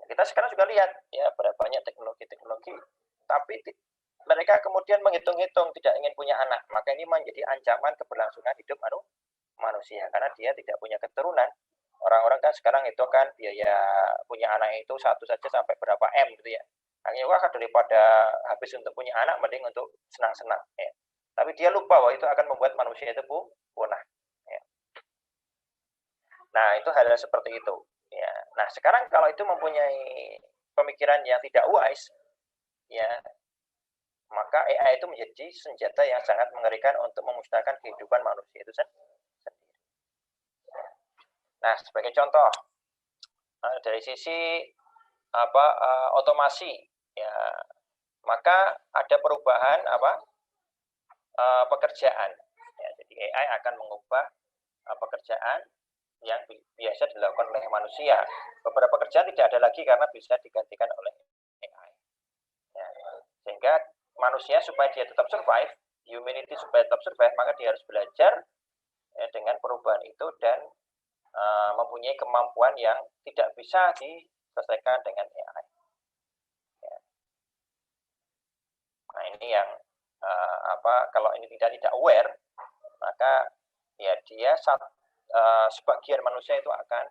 Kita sekarang juga lihat ya berapa banyak teknologi, tapi mereka kemudian menghitung-hitung tidak ingin punya anak, maka ini menjadi ancaman keberlangsungan hidup manusia karena dia tidak punya keturunan. Orang-orang kan sekarang itu kan biaya punya anak itu satu saja sampai berapa M gitu ya. Hanya wah daripada habis untuk punya anak mending untuk senang-senang ya. Tapi dia lupa bahwa itu akan membuat manusia itu punah. Ya. Nah, itu hal seperti itu. Ya. Nah, sekarang kalau itu mempunyai pemikiran yang tidak wise, ya, maka AI itu menjadi senjata yang sangat mengerikan untuk memusnahkan kehidupan manusia itu sendiri. Nah, sebagai contoh dari sisi otomasi, ya, maka ada perubahan pekerjaan. Ya, jadi AI akan mengubah pekerjaan yang biasa dilakukan oleh manusia. Beberapa pekerjaan tidak ada lagi karena bisa digantikan oleh AI. Ya, sehingga manusia supaya dia tetap survive, humanity supaya tetap survive, maka dia harus belajar ya, dengan perubahan itu dan mempunyai kemampuan yang tidak bisa diselesaikan dengan AI. Ya. Nah, ini yang kalau ini tidak aware, maka ya dia sebagian manusia itu akan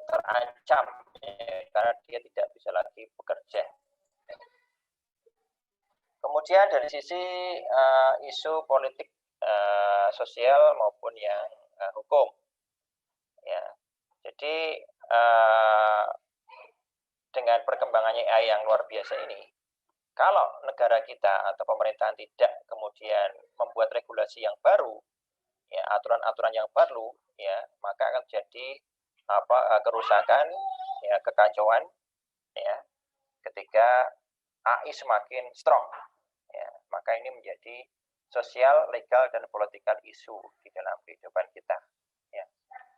terancam ya, karena dia tidak bisa lagi bekerja. Kemudian dari sisi isu politik, sosial maupun yang hukum, ya. Jadi dengan perkembangannya AI yang luar biasa ini, kalau negara kita atau pemerintahan tidak kemudian membuat regulasi yang baru, ya, aturan-aturan yang baru, ya, maka akan jadi kerusakan, ya, kekacauan, ya, ketika AI semakin strong, ya, maka ini menjadi sosial, legal, dan political isu di dalam kehidupan kita, ya,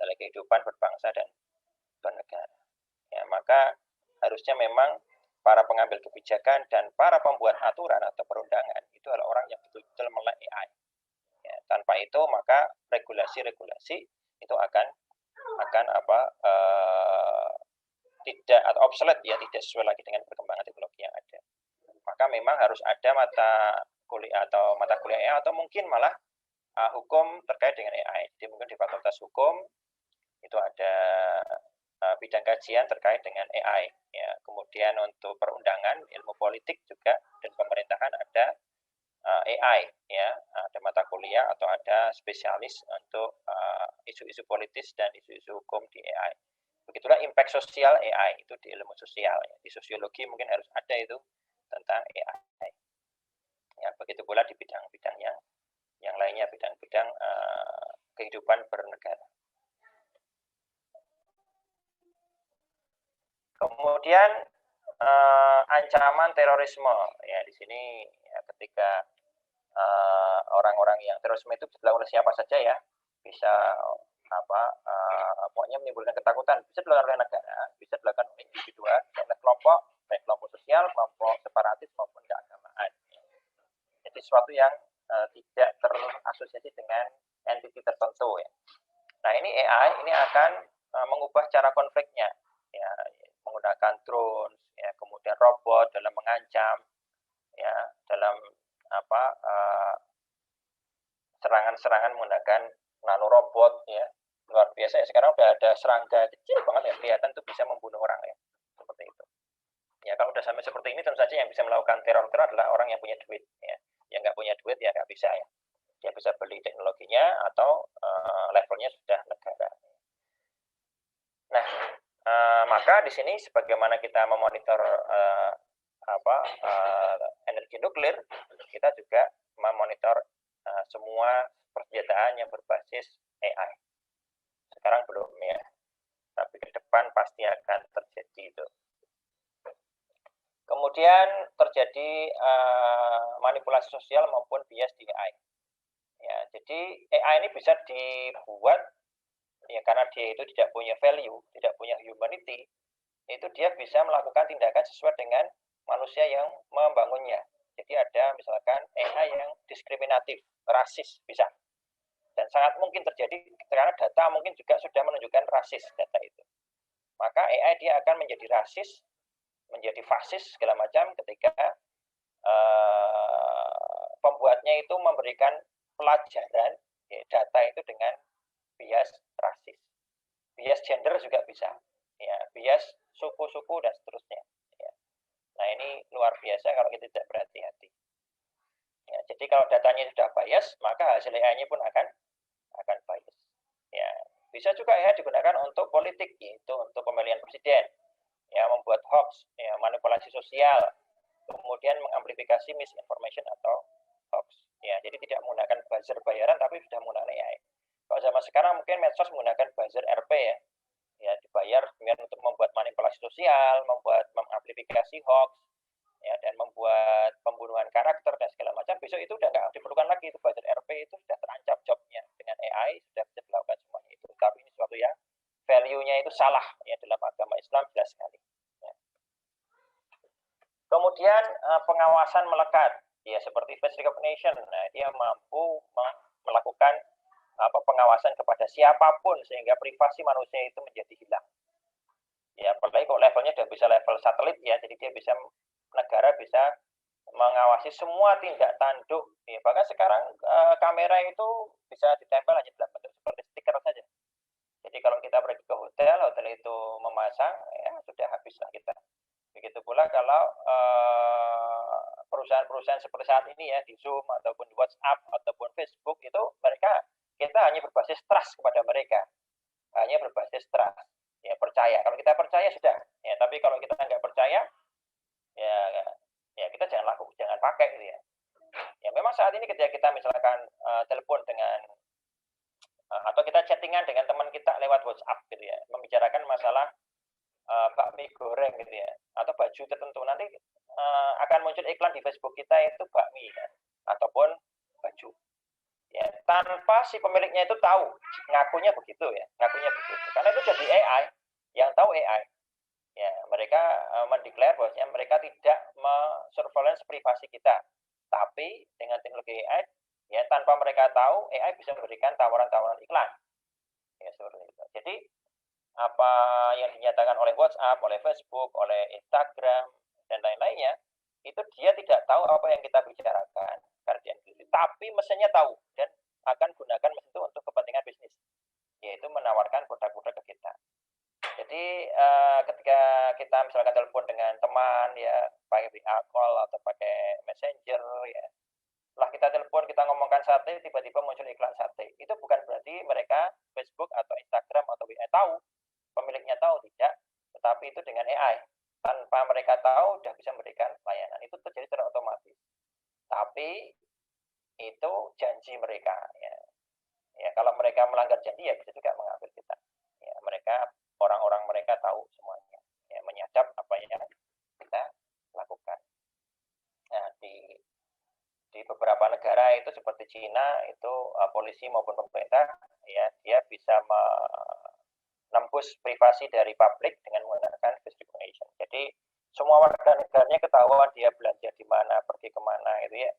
dalam kehidupan berbangsa dan bernegara. Ya, maka harusnya memang para pengambil kebijakan dan para pembuat aturan atau perundangan itu adalah orang yang betul-betul melek AI. Ya, tanpa itu maka regulasi-regulasi itu akan tidak atau obsolete, ya, tidak sesuai lagi dengan perkembangan teknologi yang ada. Maka memang harus ada mata kuliah AI atau mungkin malah hukum terkait dengan AI. Jadi mungkin di Fakultas Hukum itu ada bidang kajian terkait dengan AI. Ya. Kemudian untuk perundangan, ilmu politik juga dan pemerintahan ada ada AI ya, ada mata kuliah atau ada spesialis untuk isu-isu politis dan isu-isu hukum di AI. Begitulah impact sosial AI itu di ilmu sosial ya. Di sosiologi mungkin harus ada itu tentang AI. Ya, begitu pula di bidang-bidang yang lainnya, bidang-bidang kehidupan bernegara. Kemudian ancaman terorisme ya, di sini ya, ketika orang-orang yang terorisme itu bisa dilakukan oleh siapa saja ya, bisa pokoknya menimbulkan ketakutan, bisa dilakukan oleh negara, bisa dilakukan oleh individual, oleh kelompok, baik kelompok sosial, kelompok separatis maupun keagamaan. Jadi sesuatu yang tidak terasosiasi dengan entiti tertentu ya. Nah, ini AI ini akan mengubah cara konfliknya ya, menggunakan drone ya, kemudian robot dalam mengancam ya, dalam serangan-serangan menggunakan nanorobot ya, luar biasa ya. Sekarang udah ada serangga kecil banget yang kelihatan tuh bisa membunuh orang ya, seperti itu ya. Kalau udah sampai seperti ini tentu saja yang bisa melakukan teror adalah orang yang punya duit ya. Yang nggak punya duit ya nggak bisa ya, dia bisa beli teknologinya atau levelnya sudah negara. Nah, maka di sini sebagaimana kita memonitor energi nuklir, kita juga memonitor semua persenjataan yang berbasis AI. Sekarang belum ya, tapi ke depan pasti akan terjadi itu. Kemudian terjadi manipulasi sosial maupun bias di AI. Ya, jadi AI ini bisa dibuat ya karena dia itu tidak punya value, tidak punya humanity, itu dia bisa melakukan tindakan sesuai dengan manusia yang membangunnya. Jadi ada misalkan AI yang diskriminatif, rasis bisa. Dan sangat mungkin terjadi karena data mungkin juga sudah menunjukkan rasis data itu. Maka AI dia akan menjadi rasis, menjadi fasis segala macam ketika pembuatnya itu memberikan pelajaran ya, data itu dengan bias rasis. Bias gender juga bisa. Ya, bias suku-suku dan seterusnya. Ya. Nah, ini luar biasa kalau kita tidak berhati-hati. Ya, jadi kalau datanya sudah bias, maka hasil AI-nya pun akan bias. Ya, bisa juga ya digunakan untuk politik, yaitu untuk pemilihan presiden, ya membuat hoax, ya manipulasi sosial, kemudian mengamplifikasi misinformation atau hoax. Ya, jadi tidak menggunakan buzzer bayaran, tapi sudah menggunakan AI. Kalau zaman sekarang mungkin medsos menggunakan buzzer RP ya. Ya, dibayar kemudian untuk membuat manipulasi sosial, membuat mengamplifikasi hoax, ya, dan membuat pembunuhan karakter dan segala macam. Besok itu udah nggak diperlukan lagi, itu buzzer RP itu sudah terancam jobnya. Dengan AI sudah bisa dilakukan semuanya itu. Tapi ini sesuatu yang value-nya itu salah ya, dalam agama Islam jelas sekali. Ya. Kemudian pengawasan melekat ya, seperti face recognition. Nah, dia mampu melakukan pengawasan kepada siapapun sehingga privasi manusia itu menjadi hilang. Ya, apalagi kalau levelnya sudah bisa level satelit ya, jadi dia bisa, negara bisa mengawasi semua tindak tanduk. Ya, bahkan sekarang kamera itu bisa ditempel hanya dalam bentuk seperti stiker saja. Jadi kalau kita pergi ke hotel itu memasang, ya sudah habislah kita. Begitu pula kalau perusahaan-perusahaan seperti saat ini ya, di Zoom ataupun di WhatsApp ataupun Facebook itu kita hanya berbasis trust kepada mereka, hanya berbasis trust, ya percaya. Kalau kita percaya sudah, ya. Tapi kalau kita nggak percaya, ya kita jangan pakai gitu ya. Ya memang saat ini ketika kita misalkan telepon dengan atau kita chattingan dengan teman kita lewat WhatsApp gitu ya, membicarakan masalah bakmi goreng gitu ya, atau baju tertentu, nanti akan muncul iklan di Facebook kita itu bakmi ya, ataupun baju. Ya, tanpa si pemiliknya itu tahu, ngakunya begitu ya, karena itu jadi AI, yang tahu AI. Ya, mereka mendeklar bahwasanya mereka tidak surveillance privasi kita, tapi dengan teknologi AI, ya tanpa mereka tahu, AI bisa memberikan tawaran-tawaran iklan. Ya, seperti itu. Jadi apa yang dinyatakan oleh WhatsApp, oleh Facebook, oleh Instagram dan lain-lainnya, itu dia tidak tahu apa yang kita bicarakan. Tapi mesinnya tahu dan akan gunakan mesin itu untuk kepentingan bisnis, yaitu menawarkan produk-produk ke kita. Jadi ketika kita misalkan telepon dengan teman ya, pakai WA call atau pakai Messenger walaupun kita ngomongkan sate, tiba-tiba muncul iklan sate. Itu bukan berarti mereka Facebook atau Instagram atau WA tahu, pemiliknya tahu, tidak. Tetapi itu dengan AI. Tanpa mereka tahu, sudah bisa memberikan layanan. Itu terjadi secara otomatis. Tapi itu janji mereka. Ya, kalau mereka melanggar janji, ya bisa juga mengambil kita. Ya, orang-orang mereka tahu semuanya. Ya, menyadap apa yang kita lakukan. Nah, di beberapa negara itu seperti Cina itu polisi maupun pemerintah ya dia bisa menembus privasi dari publik dengan menggunakan face recognition. Jadi semua warga negaranya ketahuan dia belanja di mana, pergi kemana itu ya.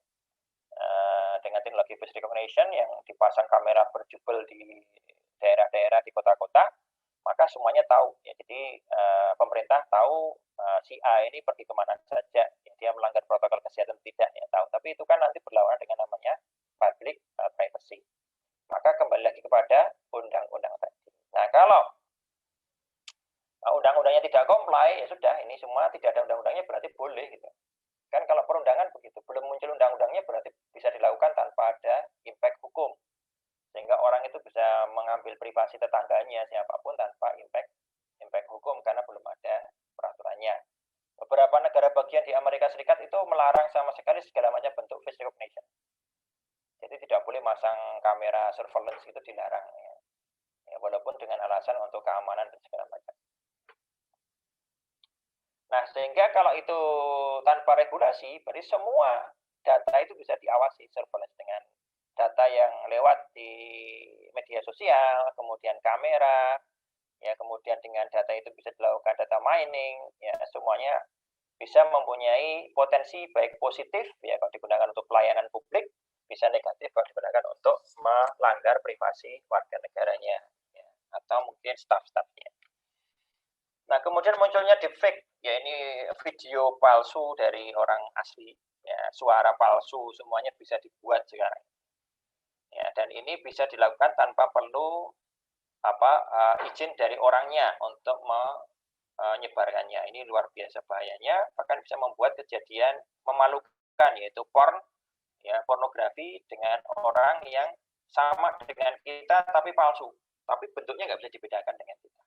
Dengan teknologi face recognition yang dipasang kamera berjubel di daerah-daerah di kota-kota, maka semuanya tahu ya. Jadi pemerintah tahu si A ini pergi kemana saja, ya, dia melanggar protokol kesehatan tidak ya tahu. Tapi itu kan nanti berlawanan dengan namanya public privacy. Maka kembali lagi kepada undang-undang tadi. Nah, kalau undang-undangnya tidak comply, ya sudah, ini semua tidak ada undang-undangnya berarti boleh gitu. Kan kalau perundangan begitu, belum muncul undang-undangnya berarti bisa dilakukan tanpa ada impact hukum. Sehingga orang itu bisa mengambil privasi tetangganya siapapun tanpa impact hukum karena belum ada peraturannya. Beberapa negara bagian di Amerika Serikat itu melarang sama sekali segala macam bentuk face recognition. Jadi tidak boleh masang kamera surveillance itu dilarang ya, walaupun dengan alasan untuk keamanan dan segala macam. Nah, sehingga kalau itu tanpa regulasi, berarti semua data itu bisa diawasi surveillance dengan data yang lewat di media sosial, kemudian kamera, ya kemudian dengan data itu bisa dilakukan data mining, ya semuanya bisa mempunyai potensi baik positif ya kalau digunakan untuk pelayanan publik, bisa negatif kalau digunakan untuk melanggar privasi warga negaranya ya, atau mungkin staf-stafnya. Nah, kemudian munculnya deepfake, ya ini video palsu dari orang asli, ya suara palsu semuanya bisa dibuat sekarang. Ya, dan ini bisa dilakukan tanpa perlu izin dari orangnya untuk menyebarkannya. Ini luar biasa bahayanya, bahkan bisa membuat kejadian memalukan yaitu pornografi dengan orang yang sama dengan kita tapi palsu, tapi bentuknya nggak bisa dibedakan dengan kita.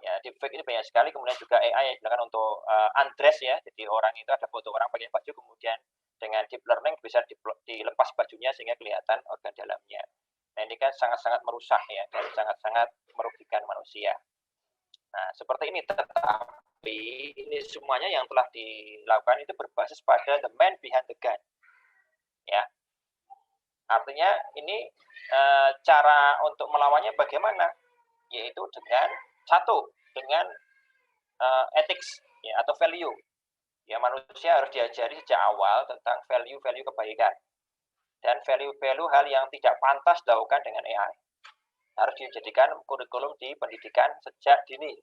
Ya, deepfake ini banyak sekali, kemudian juga AI yang digunakan untuk undress ya, jadi orang itu ada foto orang pakai baju, kemudian dengan deep learning bisa dilepas bajunya sehingga kelihatan organ dalamnya. Nah, ini kan sangat-sangat merusak ya, dan sangat-sangat merugikan manusia. Nah, seperti ini, tetapi ini semuanya yang telah dilakukan itu berbasis pada the man behind the gun. Ya, artinya ini cara untuk melawannya bagaimana? Yaitu dengan ethics ya, atau value. Ya, manusia harus diajari sejak awal tentang value-value kebaikan dan value-value hal yang tidak pantas dilakukan dengan AI. Harus dijadikan kurikulum di pendidikan sejak dini.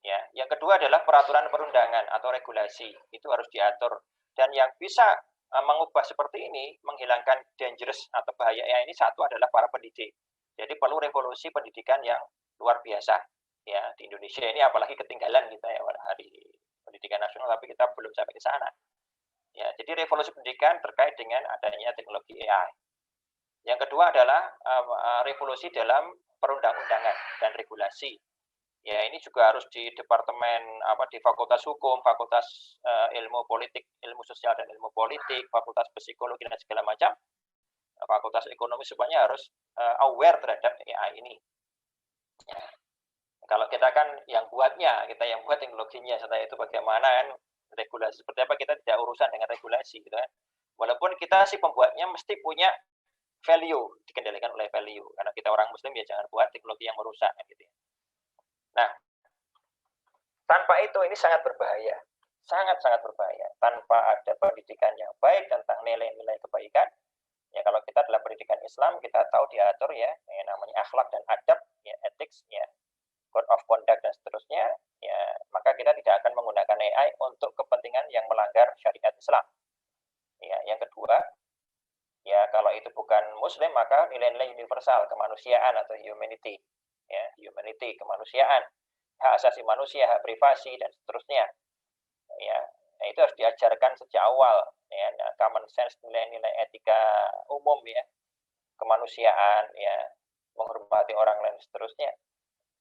Ya, yang kedua adalah peraturan perundangan atau regulasi. Itu harus diatur, dan yang bisa mengubah seperti ini, menghilangkan dangerous atau bahaya AI ini, satu adalah para pendidik. Jadi perlu revolusi pendidikan yang luar biasa. Ya, di Indonesia ini apalagi ketinggalan kita ya hari pendidikan nasional, tapi kita belum sampai ke sana. Ya, jadi revolusi pendidikan terkait dengan adanya teknologi AI. Yang kedua adalah revolusi dalam perundang-undangan dan regulasi. Ya, ini juga harus di departemen di Fakultas Hukum, Fakultas Ilmu Politik, Ilmu Sosial dan Ilmu Politik, Fakultas Psikologi dan segala macam, Fakultas Ekonomi, semuanya harus aware terhadap AI ini. Ya. Kalau kita kan yang buatnya, kita yang buat teknologinya, setelah itu bagaimana kan regulasi seperti apa, kita tidak urusan dengan regulasi gitu kan. Walaupun kita si pembuatnya mesti punya value, dikendalikan oleh value, karena kita orang muslim ya jangan buat teknologi yang merusak gitu ya. Nah, tanpa itu ini sangat berbahaya, sangat-sangat berbahaya. Tanpa ada pendidikan yang baik tentang nilai-nilai kebaikan, ya kalau kita dalam pendidikan Islam kita tahu diatur ya, yang namanya akhlak dan adab, ya ethics, ya code of conduct dan seterusnya, ya maka kita tidak akan menggunakan AI untuk kepentingan yang melanggar syariat Islam. Ya, yang kedua, ya kalau itu bukan Muslim maka nilai-nilai universal kemanusiaan atau humanity, ya humanity kemanusiaan, hak asasi manusia, hak privasi dan seterusnya. Ya, Nah, itu harus diajarkan sejak awal, ya, common sense, nilai-nilai etika umum, ya, kemanusiaan, ya, menghormati orang lain seterusnya.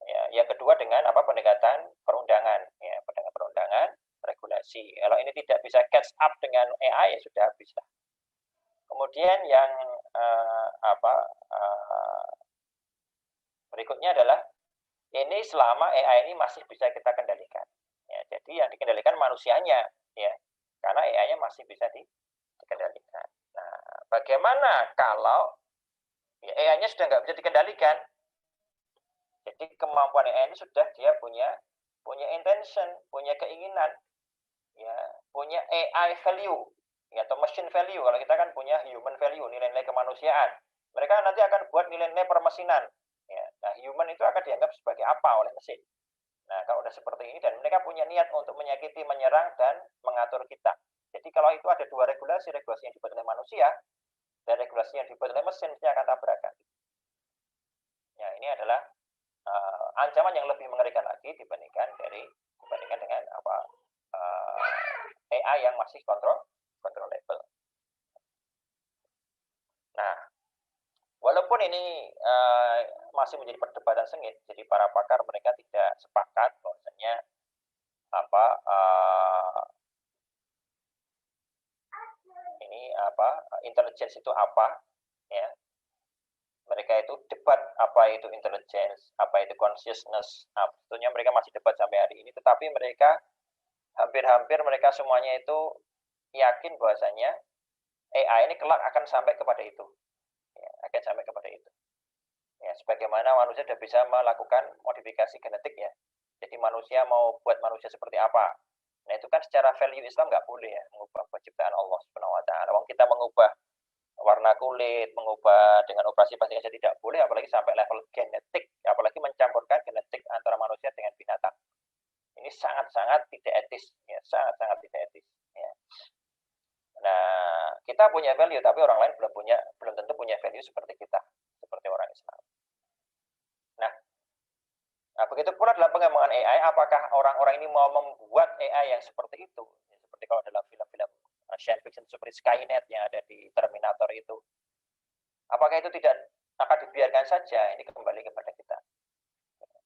Ya, yang kedua dengan pendekatan perundangan, ya, pendekatan perundangan, regulasi. Kalau ini tidak bisa catch up dengan AI, ya sudah habis lah. Kemudian yang berikutnya adalah ini selama AI ini masih bisa kita kendalikan. Ya, jadi yang dikendalikan manusianya, ya, karena AI-nya masih bisa dikendalikan. Nah, bagaimana kalau ya, AI-nya sudah nggak bisa dikendalikan? Jadi kemampuan AI ini sudah dia punya intention, punya keinginan, ya, punya AI value, ya, atau machine value. Kalau kita kan punya human value, nilai-nilai kemanusiaan. Mereka nanti akan buat nilai-nilai permesinan. Ya. Nah, human itu akan dianggap sebagai apa oleh mesin. Nah, kalau udah seperti ini dan mereka punya niat untuk menyakiti, menyerang, dan mengatur kita. Jadi kalau itu ada dua regulasi yang dibuat oleh manusia dan regulasi yang dibuat oleh mesin, mesti akan tabrakan. Ya, ini adalah ancaman yang lebih mengerikan lagi dibandingkan dengan AI yang masih controllable. Nah, walaupun ini masih menjadi perdebatan sengit, jadi para pakar mereka tidak sepakat bahwasanya intelligence itu apa, ya. Mereka itu debat apa itu intelligence, apa itu consciousness. Nah, tentunya mereka masih debat sampai hari ini, tetapi mereka hampir mereka semuanya itu yakin bahwasanya AI ini kelak akan sampai kepada itu. Ya, akan sampai kepada itu. Ya, sebagaimana manusia sudah bisa melakukan modifikasi genetik, ya. Jadi manusia mau buat manusia seperti apa? Nah, itu kan secara value Islam nggak boleh, ya, mengubah penciptaan Allah Subhanahu wa taala. Wong kita mengubah warna kulit, mengubah dengan operasi plastik saja tidak boleh, apalagi sampai level genetik, apalagi mencampurkan genetik antara manusia dengan binatang. Ini sangat-sangat tidak etis, ya, sangat-sangat tidak etis. Ya. Nah, kita punya value, tapi orang lain belum tentu punya value seperti kita, seperti orang Islam. Nah, begitu pula dalam pengembangan AI, apakah orang-orang ini mau membuat AI yang seperti itu? Ya, seperti kalau dalam film-film science fiction seperti Skynet yang ada di Terminator itu. Apakah itu tidak akan dibiarkan saja? Ini kembali kepada kita.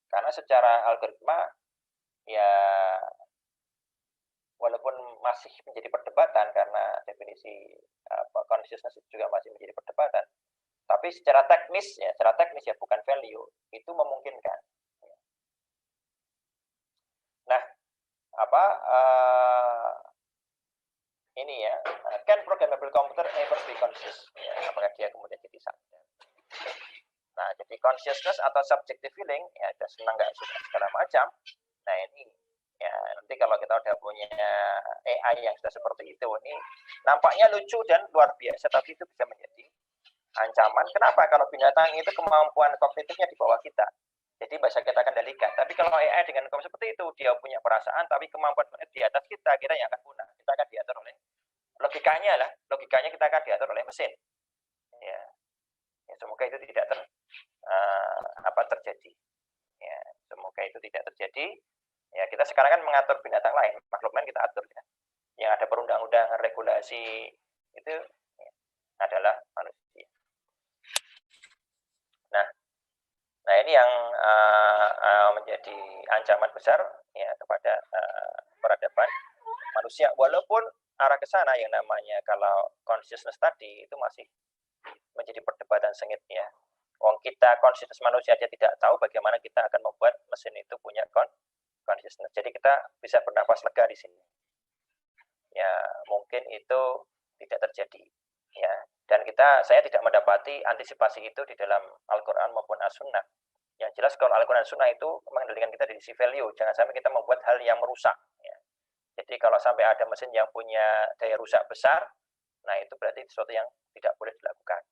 Karena secara algoritma, ya, walaupun masih menjadi perdebatan karena definisi consciousness juga masih menjadi perdebatan, tapi secara teknis ya bukan value, itu memungkinkan. Nah, ini ya, can programmable computer ever be conscious? Ya, apakah dia kemudian jadi sadar? Nah, jadi consciousness atau subjective feeling, ya, ada senang nggak suka segala macam. Nah, ini ya nanti kalau kita udah punya AI yang sudah seperti itu, ini nampaknya lucu dan luar biasa, tapi itu bisa menjadi ancaman. Kenapa? Kalau binatang itu kemampuan kognitifnya di bawah kita. Jadi bisa kita kendalikan. Tapi kalau AI dengan kemampuan seperti itu, dia punya perasaan, tapi kemampuan di atas kita yang akan punah. Kita akan diatur oleh logikanya kita akan diatur oleh mesin. Ya, semoga itu tidak terjadi. Ya, semoga itu tidak terjadi. Ya, kita sekarang kan mengatur binatang lain, makhluk lain kita atur, ya. Yang ada perundang-undangan, regulasi itu ya, adalah manusia. Nah, ini yang menjadi ancaman besar, ya, kepada peradaban manusia. Walaupun arah ke sana yang namanya kalau consciousness tadi itu masih menjadi perdebatan sengit, ya. Wong kita consciousness manusia aja tidak tahu, bagaimana kita akan membuat mesin itu punya consciousness. Jadi kita bisa bernafas lega di sini. Ya, mungkin itu tidak terjadi, ya. Dan saya tidak mendapati antisipasi itu di dalam Al-Quran maupun As-Sunnah. Yang jelas kalau Al-Quran dan Sunnah itu mengendalikan kita dari sisi value. Jangan sampai kita membuat hal yang merusak. Ya. Jadi kalau sampai ada mesin yang punya daya rusak besar, nah itu berarti sesuatu yang tidak boleh dilakukan.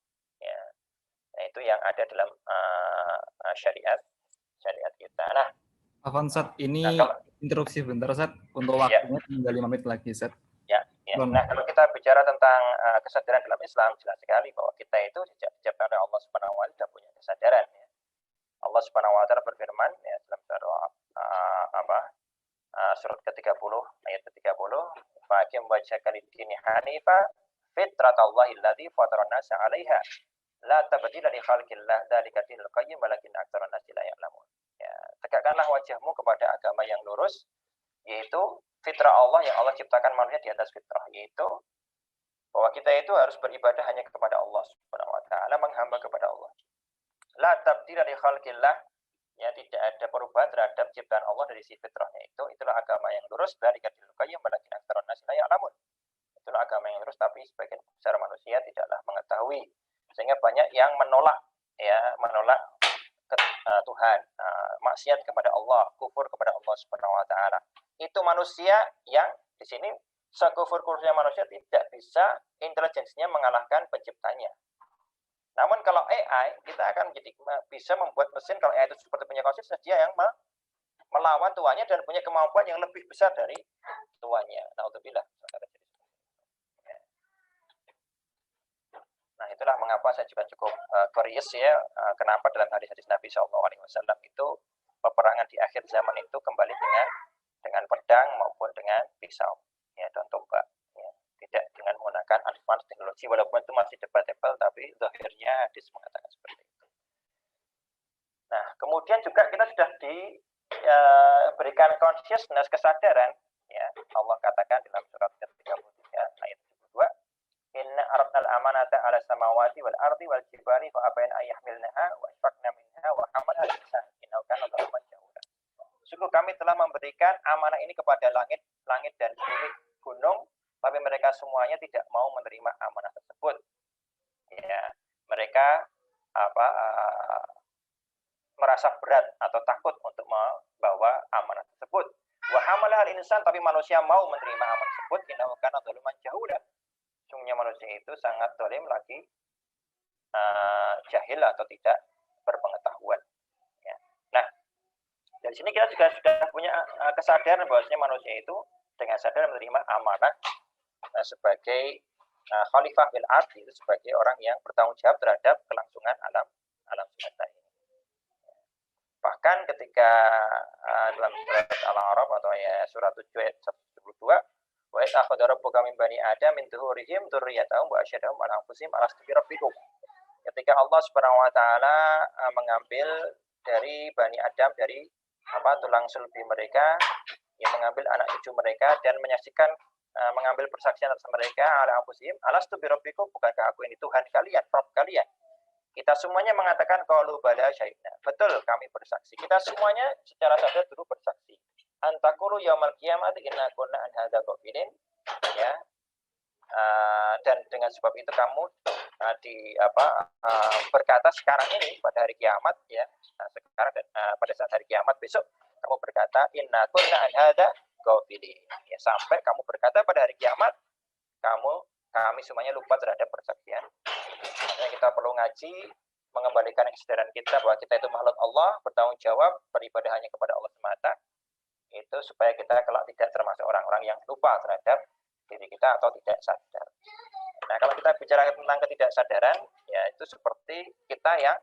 Ya. Nah, itu yang ada dalam syariat kita. Nah, Afwan, Ustaz, ini interupsi bentar, Ustaz, untuk waktunya tinggal 5 menit lagi, Ustaz. Ya. Nah, kalau kita bicara tentang kesadaran dalam Islam, jelas sekali bahwa kita itu diciptakan oleh Allah Subhanahu wa taala sudah punya kesadaran, ya. Allah Subhanahu wa taala berfirman, ya, dalam surah surat ke-30 ayat ke-30, faqim wajhaka lid-dini hanifa fitratallahi allati fataran nasa 'alaiha la tabdila li khalqillah dzalika dinul qayyim walakin aktsarun nasi la ya'lamun. Ya, tegakkanlah wajahmu kepada agama yang lurus, yaitu fitrah Allah yang Allah ciptakan manusia di atas fitrah, yaitu bahwa kita itu harus beribadah hanya kepada Allah Subhanahu wa taala, menghamba kepada Allah. La tabdila li khalqillah, ya tidak ada perubahan terhadap ciptaan Allah dari si fitrahnya itu. Itulah agama yang lurus, dzalika dinul qayyim walakin aktsarun nasi la ya'lamun. Itulah agama yang lurus, tapi sebagian besar manusia tidaklah mengetahui, sehingga banyak yang menolak Tuhan, maksiat kepada Allah, kufur kepada Allah Subhanahu wa taala. Itu manusia yang di sini sekufur-kufurnya manusia tidak bisa intelijensinya mengalahkan penciptanya. Namun kalau AI, kita akan bisa membuat mesin, kalau AI itu seperti punya consciousness, dia yang melawan tuannya dan punya kemampuan yang lebih besar dari tuannya. Naudzubillah. Nah, itulah mengapa saya juga cukup curious ya, kenapa dalam hadis-hadis Nabi SAW itu peperangan di akhir zaman itu kembali dengan pedang maupun dengan pisau, ya, dan tombak, ya, tidak dengan menggunakan advance teknologi, walaupun itu masih debatable, tapi zahirnya hadis mengatakan seperti itu. Nah, kemudian juga kita sudah diberikan consciousness, kesadaran, ya, Allah katakan dalam surat ke-33 ayat 72, inna aradnal amanata 'ala samawati wal ardi wal jibali fa abaina ayyahmilnaha wa ashfaqna minha wa hamalaha al-insan innahu kana zaluman jahula. Sungguh kami telah memberikan amanah ini kepada langit dan bumi, gunung, tapi mereka semuanya tidak mau menerima amanah tersebut. Ya, mereka merasa berat atau takut untuk membawa amanah tersebut. Wa hamalaha al-insan, tapi manusia mau menerima amanah tersebut, innahu kana zaluman jahula. Sungguhnya manusia itu sangat zalim lagi jahil atau tidak berpengetahuan. Ya. Nah, dari sini kita juga sudah punya kesadaran bahwasanya manusia itu dengan sadar menerima amanah sebagai khalifah fil ardh, itu sebagai orang yang bertanggung jawab terhadap kelangsungan alam semesta ini. Bahkan ketika dalam surat Al-A'raf atau ya surat 7 ayat 172, wa idza akhadha rabbuka min bani adam min dhuhurihim dzurriyyatahum wa asyhadahum ala anfusihim alastu bi rabbikum. Ketika Allah Subhanahu wa taala mengambil dari Bani Adam, dari tulang sulbi mereka, yang mengambil anak cucu mereka dan menyaksikan mengambil persaksian atas mereka ala anfusihim alastu bi rabbikum, bukankah aku ini Tuhan kalian, Rabb kalian? Kita semuanya mengatakan qalu bala syahidna. Betul, kami bersaksi. Kita semuanya secara sadar dulu bersaksi. Antakulu yaumal qiyamati inna kunna an hadza ghafilin, ya. Dan dengan sebab itu kamu berkata sekarang ini pada hari kiamat, ya, sekarang pada saat hari kiamat besok kamu berkata inna kunna an hadza ghafilin, ya, sampai kamu berkata pada hari kiamat kami semuanya lupa terhadap persaksian. Makanya kita perlu ngaji, mengembalikan kesadaran kita bahwa kita itu makhluk Allah, bertanggung jawab beribadah hanya kepada Allah semata. Itu supaya kita kelak tidak termasuk orang-orang yang lupa terhadap diri kita atau tidak sadar. Nah, kalau kita bicara tentang ketidaksadaran, ya itu seperti kita yang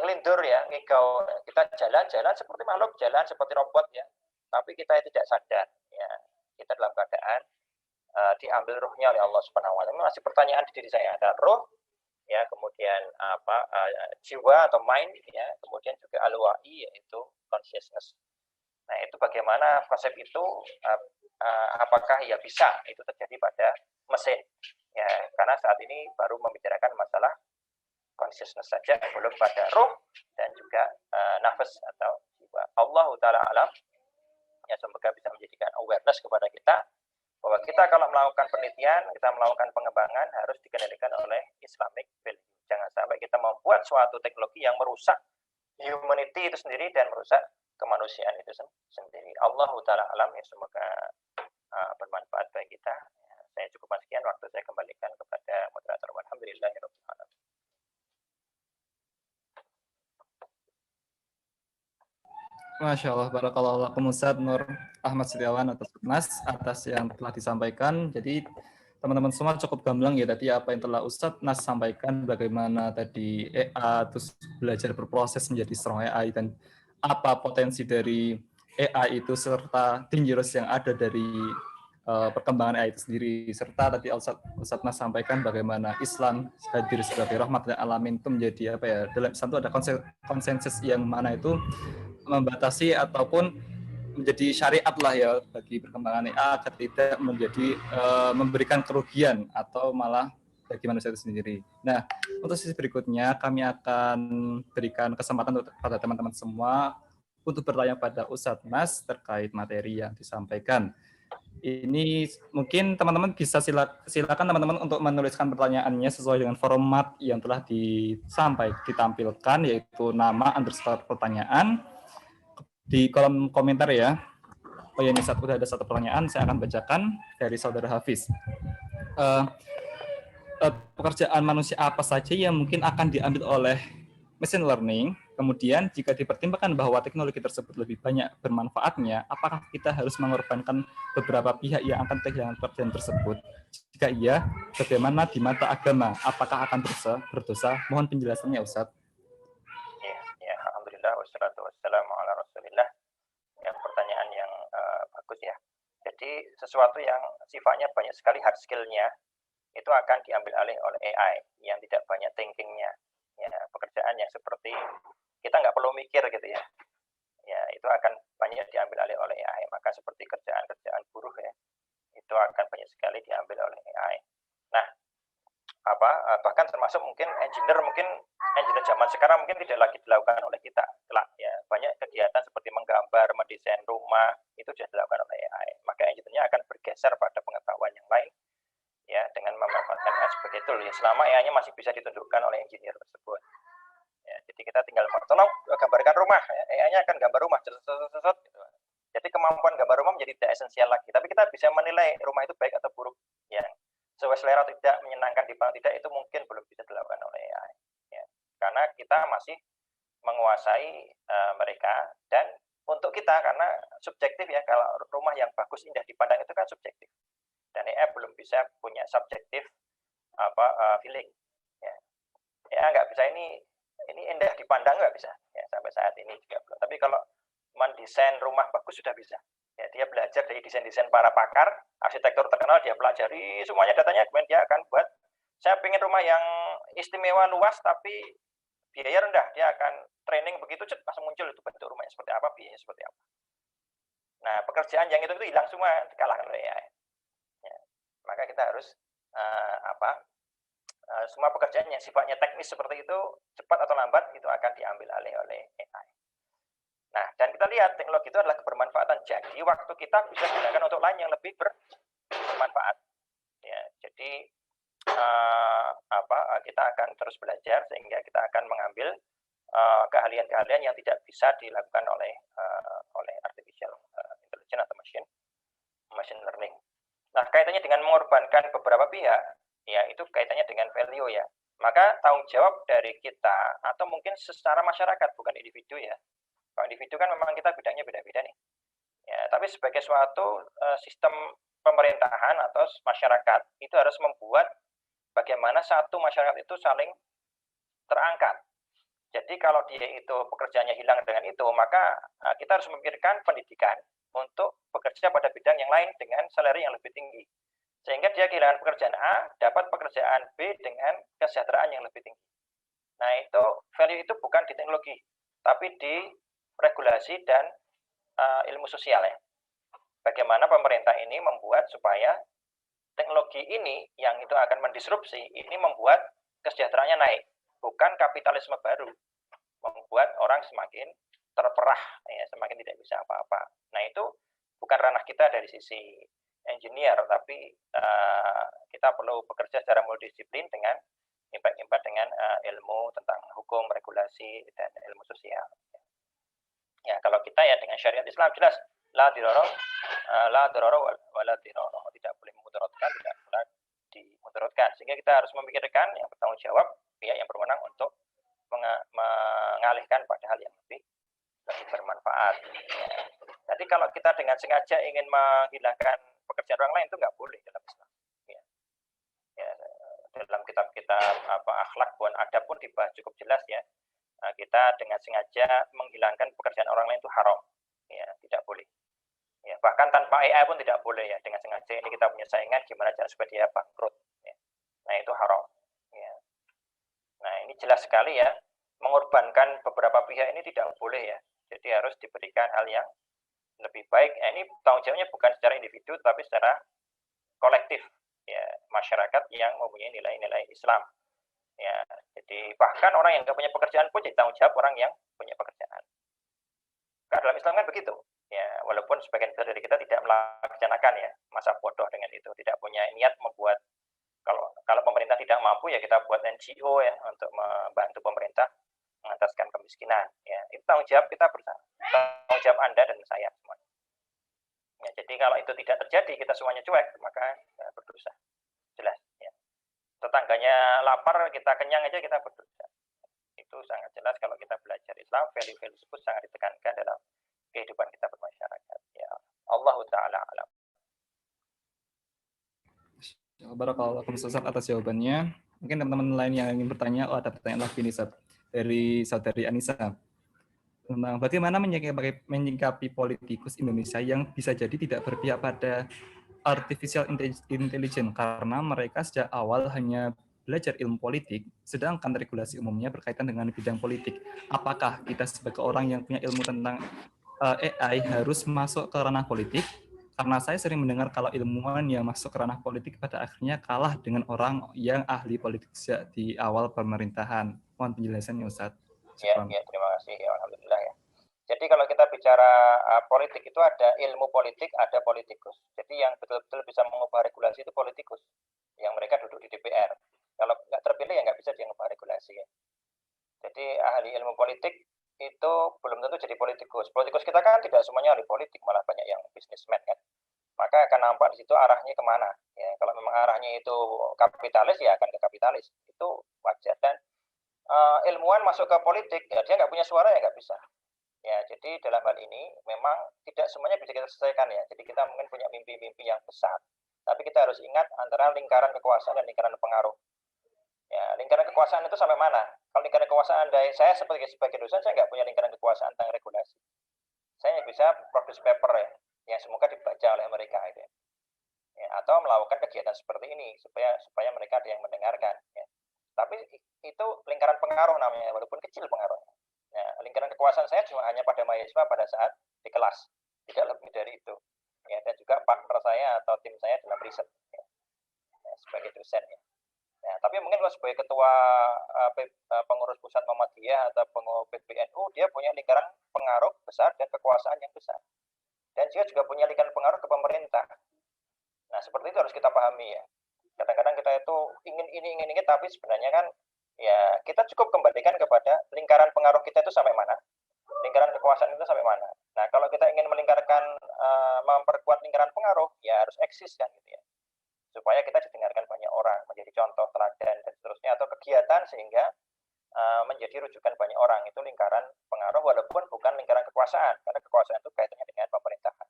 ngelindur, ya, ngigau. Kita jalan-jalan seperti makhluk, jalan seperti robot, ya, tapi kita tidak sadar, ya, kita dalam keadaan diambil ruhnya oleh Allah Subhanahu wa taala. Masih pertanyaan di diri saya, ada ruh, ya, kemudian jiwa atau mind, ya, kemudian juga al-wa'i, yaitu consciousness. Nah, itu bagaimana konsep itu, apakah ya bisa itu terjadi pada mesin, ya, karena saat ini baru membicarakan masalah consciousness saja, belum pada ruh dan juga nafas atau jiwa. Allah Ta'ala alam, ya, semoga bisa menjadikan awareness kepada kita bahwa kita kalau melakukan penelitian, kita melakukan pengembangan harus dikendalikan oleh Islamic value. Jangan sampai kita membuat suatu teknologi yang merusak humanity itu sendiri dan merusak kemanusiaan itu sendiri. Allah Ta'ala alam, ya, semoga bermanfaat bagi kita. Ya, saya cukup sekian, waktu saya kembalikan kepada moderator. Alhamdulillahirabbil alamin. Masya Allah, barakallahu lakum Ustaz Nur Ahmad Setiawan atas yang telah disampaikan. Jadi teman-teman semua cukup gamblang, ya, tadi apa yang telah Ustaz Nas sampaikan, bagaimana tadi terus belajar berproses menjadi strong AI dan apa potensi dari AI itu serta dangerous yang ada dari perkembangan AI itu sendiri, serta tadi Ustaz Mas sampaikan bagaimana Islam hadir sebagai rahmat dan alamin itu menjadi apa ya, dalam Islam itu ada konsensus yang mana itu membatasi ataupun menjadi syariat lah ya bagi perkembangan AI agar tidak menjadi memberikan kerugian atau malah bagi manusia itu sendiri. Nah, untuk sesi berikutnya kami akan berikan kesempatan kepada teman-teman semua untuk bertanya pada Ustadz Mas terkait materi yang disampaikan. Ini mungkin teman-teman bisa silakan teman-teman untuk menuliskan pertanyaannya sesuai dengan format yang telah ditampilkan, yaitu nama _ pertanyaan di kolom komentar ya. Oh ya, ini udah ada satu pertanyaan, saya akan bacakan dari saudara Hafiz. Pekerjaan manusia apa saja yang mungkin akan diambil oleh machine learning? Kemudian jika dipertimbangkan bahwa teknologi tersebut lebih banyak bermanfaatnya, apakah kita harus mengorbankan beberapa pihak yang akan kehilangan pekerjaan tersebut? Jika iya, bagaimana di mata agama? Apakah akan berdosa? Mohon penjelasannya, Ustaz. Ya, alhamdulillah wassalatu wassalamu ala Rasulillah. Yang pertanyaan yang bagus ya. Jadi sesuatu yang sifatnya banyak sekali hard skill-nya itu akan diambil alih oleh AI yang tidak banyak thinking-nya. Ya, pekerjaan yang seperti kita nggak perlu mikir gitu ya. Ya, itu akan banyak diambil alih oleh AI. Maka seperti kerjaan-kerjaan buruh ya, itu akan banyak sekali diambil oleh AI. Nah, bahkan termasuk mungkin engineer zaman sekarang mungkin tidak lagi dilakukan oleh kita. Ya, banyak kegiatan seperti menggambar, mendesain rumah itu sudah dilakukan oleh AI. Maka engineer-nya akan bergeser pada pengetahuan yang lain. Ya, dengan memanfaatkan AI seperti itu ya, selama AI-nya masih bisa ditunjukkan oleh engineer tersebut. Ya, jadi kita tinggal tolong gambarkan rumah, ya, AI-nya akan gambar rumah, gitu. Jadi kemampuan gambar rumah menjadi tidak esensial lagi, tapi kita bisa menilai rumah itu baik atau buruk, ya sesuai selera tidak, menyenangkan dipandang tidak, itu mungkin belum bisa dilakukan oleh AI. Ya, karena kita masih menguasai mereka, dan untuk kita karena subjektif ya, kalau rumah yang bagus indah dipandang itu kan subjektif. Dan AI belum bisa punya subjektif feeling. Ya nggak bisa ini indah dipandang, nggak bisa. Ya, sampai saat ini juga belum. Tapi kalau mendesain rumah bagus sudah bisa. Ya, dia belajar dari desain-desain para pakar, arsitektur terkenal, dia pelajari semuanya datanya, kemudian dia akan buat. Saya ingin rumah yang istimewa luas tapi biaya rendah. Dia akan training begitu langsung muncul itu bentuk rumahnya seperti apa, biayanya seperti apa. Nah, pekerjaan yang itu hilang semua, dikalahkan oleh AI. Maka kita harus semua pekerjaan yang sifatnya teknis seperti itu cepat atau lambat itu akan diambil alih oleh AI. Nah, dan kita lihat teknologi itu adalah kebermanfaatan. Jadi waktu kita bisa gunakan untuk lain yang lebih bermanfaat. Ya, jadi kita akan terus belajar sehingga kita akan mengambil keahlian-keahlian yang tidak bisa dilakukan oleh artificial intelligence atau machine learning. Nah, kaitannya dengan mengorbankan beberapa pihak, ya itu kaitannya dengan value ya. Maka tanggung jawab dari kita atau mungkin secara masyarakat, bukan individu ya. Kalau individu kan memang kita bidangnya beda-beda nih. Ya, tapi sebagai suatu sistem pemerintahan atau masyarakat itu harus membuat bagaimana satu masyarakat itu saling terangkat. Jadi kalau dia itu pekerjaannya hilang dengan itu, maka kita harus memikirkan pendidikan untuk bekerja pada bidang yang lain dengan salary yang lebih tinggi. Sehingga dia kehilangan pekerjaan A, dapat pekerjaan B dengan kesejahteraan yang lebih tinggi. Nah, itu value itu bukan di teknologi, tapi di regulasi dan ilmu sosial ya. Bagaimana pemerintah ini membuat supaya teknologi ini yang itu akan mendisrupsi, ini membuat kesejahteraannya naik. Bukan kapitalisme baru, membuat orang semakin terperah, ya, semakin tidak bisa apa-apa. Nah, itu bukan ranah kita dari sisi engineer, tapi kita perlu bekerja secara multidisiplin dengan impact dengan ilmu tentang hukum, regulasi, dan ilmu sosial. Ya, kalau kita ya dengan syariat Islam jelas la diroro wa la diroro, tidak boleh memudaratkan, tidak boleh dimudaratkan. Sehingga kita harus memikirkan yang bertanggung jawab pihak yang berwenang untuk mengalihkan pada hal yang lebih bermanfaat. Ya. Jadi kalau kita dengan sengaja ingin menghilangkan pekerjaan orang lain itu nggak boleh dalam Islam. Ya. Ya, dalam kitab-kitab akhlak dan adab pun dibahas cukup jelas ya. Kita dengan sengaja menghilangkan pekerjaan orang lain itu haram. Ya, tidak boleh Bahkan tanpa AI pun tidak boleh ya, dengan sengaja ini kita punya saingan, gimana cara supaya dia bangkrut. Ya. Nah itu haram. Ya. Nah ini jelas sekali ya, mengorbankan beberapa pihak ini tidak boleh ya. Jadi harus diberikan hal yang lebih baik. Ini tanggung jawabnya bukan secara individu, tapi secara kolektif ya, masyarakat yang mempunyai nilai-nilai Islam. Ya, jadi bahkan orang yang nggak punya pekerjaan pun jadi tanggung jawab orang yang punya pekerjaan. Karena dalam Islam kan begitu. Ya, walaupun sebagian besar dari kita tidak melaksanakan ya, masa bodoh dengan itu, tidak punya niat membuat, kalau pemerintah tidak mampu ya kita buat NGO ya untuk membantu pemerintah mengataskan kemiskinan. Ya, itu tanggung jawab kita bersama. Tanggung jawab Anda dan saya semua. Ya, jadi kalau itu tidak terjadi, kita semuanya cuek, maka ya, berdosa. Jelas. Ya. Tetangganya lapar, kita kenyang aja kita berdosa. Itu sangat jelas kalau kita belajar Islam, value-value tersebut sangat ditekankan dalam kehidupan kita bermasyarakat. Ya, Allah Ta'ala alam. Barakallahu Ustaz atas jawabannya. Mungkin teman-teman lain yang ingin bertanya, ada pertanyaan lagi nih Ustaz dari saudari Anissa. Tentang bagaimana menyikapi politikus Indonesia yang bisa jadi tidak berpihak pada artificial intelligence karena mereka sejak awal hanya belajar ilmu politik, sedangkan regulasi umumnya berkaitan dengan bidang politik. Apakah kita sebagai orang yang punya ilmu tentang AI harus masuk ke ranah politik? Karena saya sering mendengar kalau ilmuwan yang masuk ke ranah politik pada akhirnya kalah dengan orang yang ahli politik sejak di awal pemerintahan. Mohon penjelasannya Ustaz. Ya, terima kasih. Ya, alhamdulillah ya. Jadi kalau kita bicara politik itu ada ilmu politik, ada politikus. Jadi yang betul-betul bisa mengubah regulasi itu politikus, yang mereka duduk di DPR. Kalau nggak terpilih ya nggak bisa dia mengubah regulasi. Ya. Jadi ahli ilmu politik itu belum tentu jadi politikus. Politikus kita kan tidak semuanya ahli politik, malah banyak yang bisnismen kan. Maka akan nampak di situ arahnya kemana. Ya, kalau memang arahnya itu kapitalis ya akan ke kapitalis. Itu wajar. Dan ilmuwan masuk ke politik, ya dia nggak punya suara ya nggak bisa. Ya, jadi dalam hal ini memang tidak semuanya bisa kita selesaikan ya. Jadi kita mungkin punya mimpi-mimpi yang besar. Tapi kita harus ingat antara lingkaran kekuasaan dan lingkaran pengaruh. Ya, lingkaran kekuasaan itu sampai mana? Kalau lingkaran kekuasaan dari saya sebagai dosen, saya nggak punya lingkaran kekuasaan tentang regulasi. Saya bisa produce paper ya, yang semoga dibaca oleh mereka itu. Ya, atau melakukan kegiatan seperti ini supaya mereka ada yang mendengarkan. Ya. Tapi itu lingkaran pengaruh namanya, walaupun kecil pengaruhnya. Nah, lingkaran kekuasaan saya cuma hanya pada mahasiswa pada saat di kelas, tidak lebih dari itu. Ya, dan juga partner saya atau tim saya dalam riset ya. Ya, sebagai dosen ya. Nah, tapi mungkin kalau sebagai ketua pengurus pusat Muhammadiyah atau pengurus PBNU, dia punya lingkaran pengaruh besar dan kekuasaan yang besar. Dan dia juga punya lingkaran pengaruh ke pemerintah. Nah, seperti itu harus kita pahami ya. Kadang-kadang kita itu ingin ini, tapi sebenarnya kan ya kita cukup kembalikan kepada lingkaran pengaruh kita itu sampai mana, lingkaran kekuasaan itu sampai mana. Nah, kalau kita ingin melingkarkan, memperkuat lingkaran pengaruh, ya harus eksis kan gitu ya, supaya kita didengarkan banyak orang, menjadi contoh teladan dan seterusnya, atau kegiatan sehingga menjadi rujukan banyak orang. Itu lingkaran pengaruh walaupun bukan lingkaran kekuasaan, karena kekuasaan itu kaitannya dengan pemerintahan,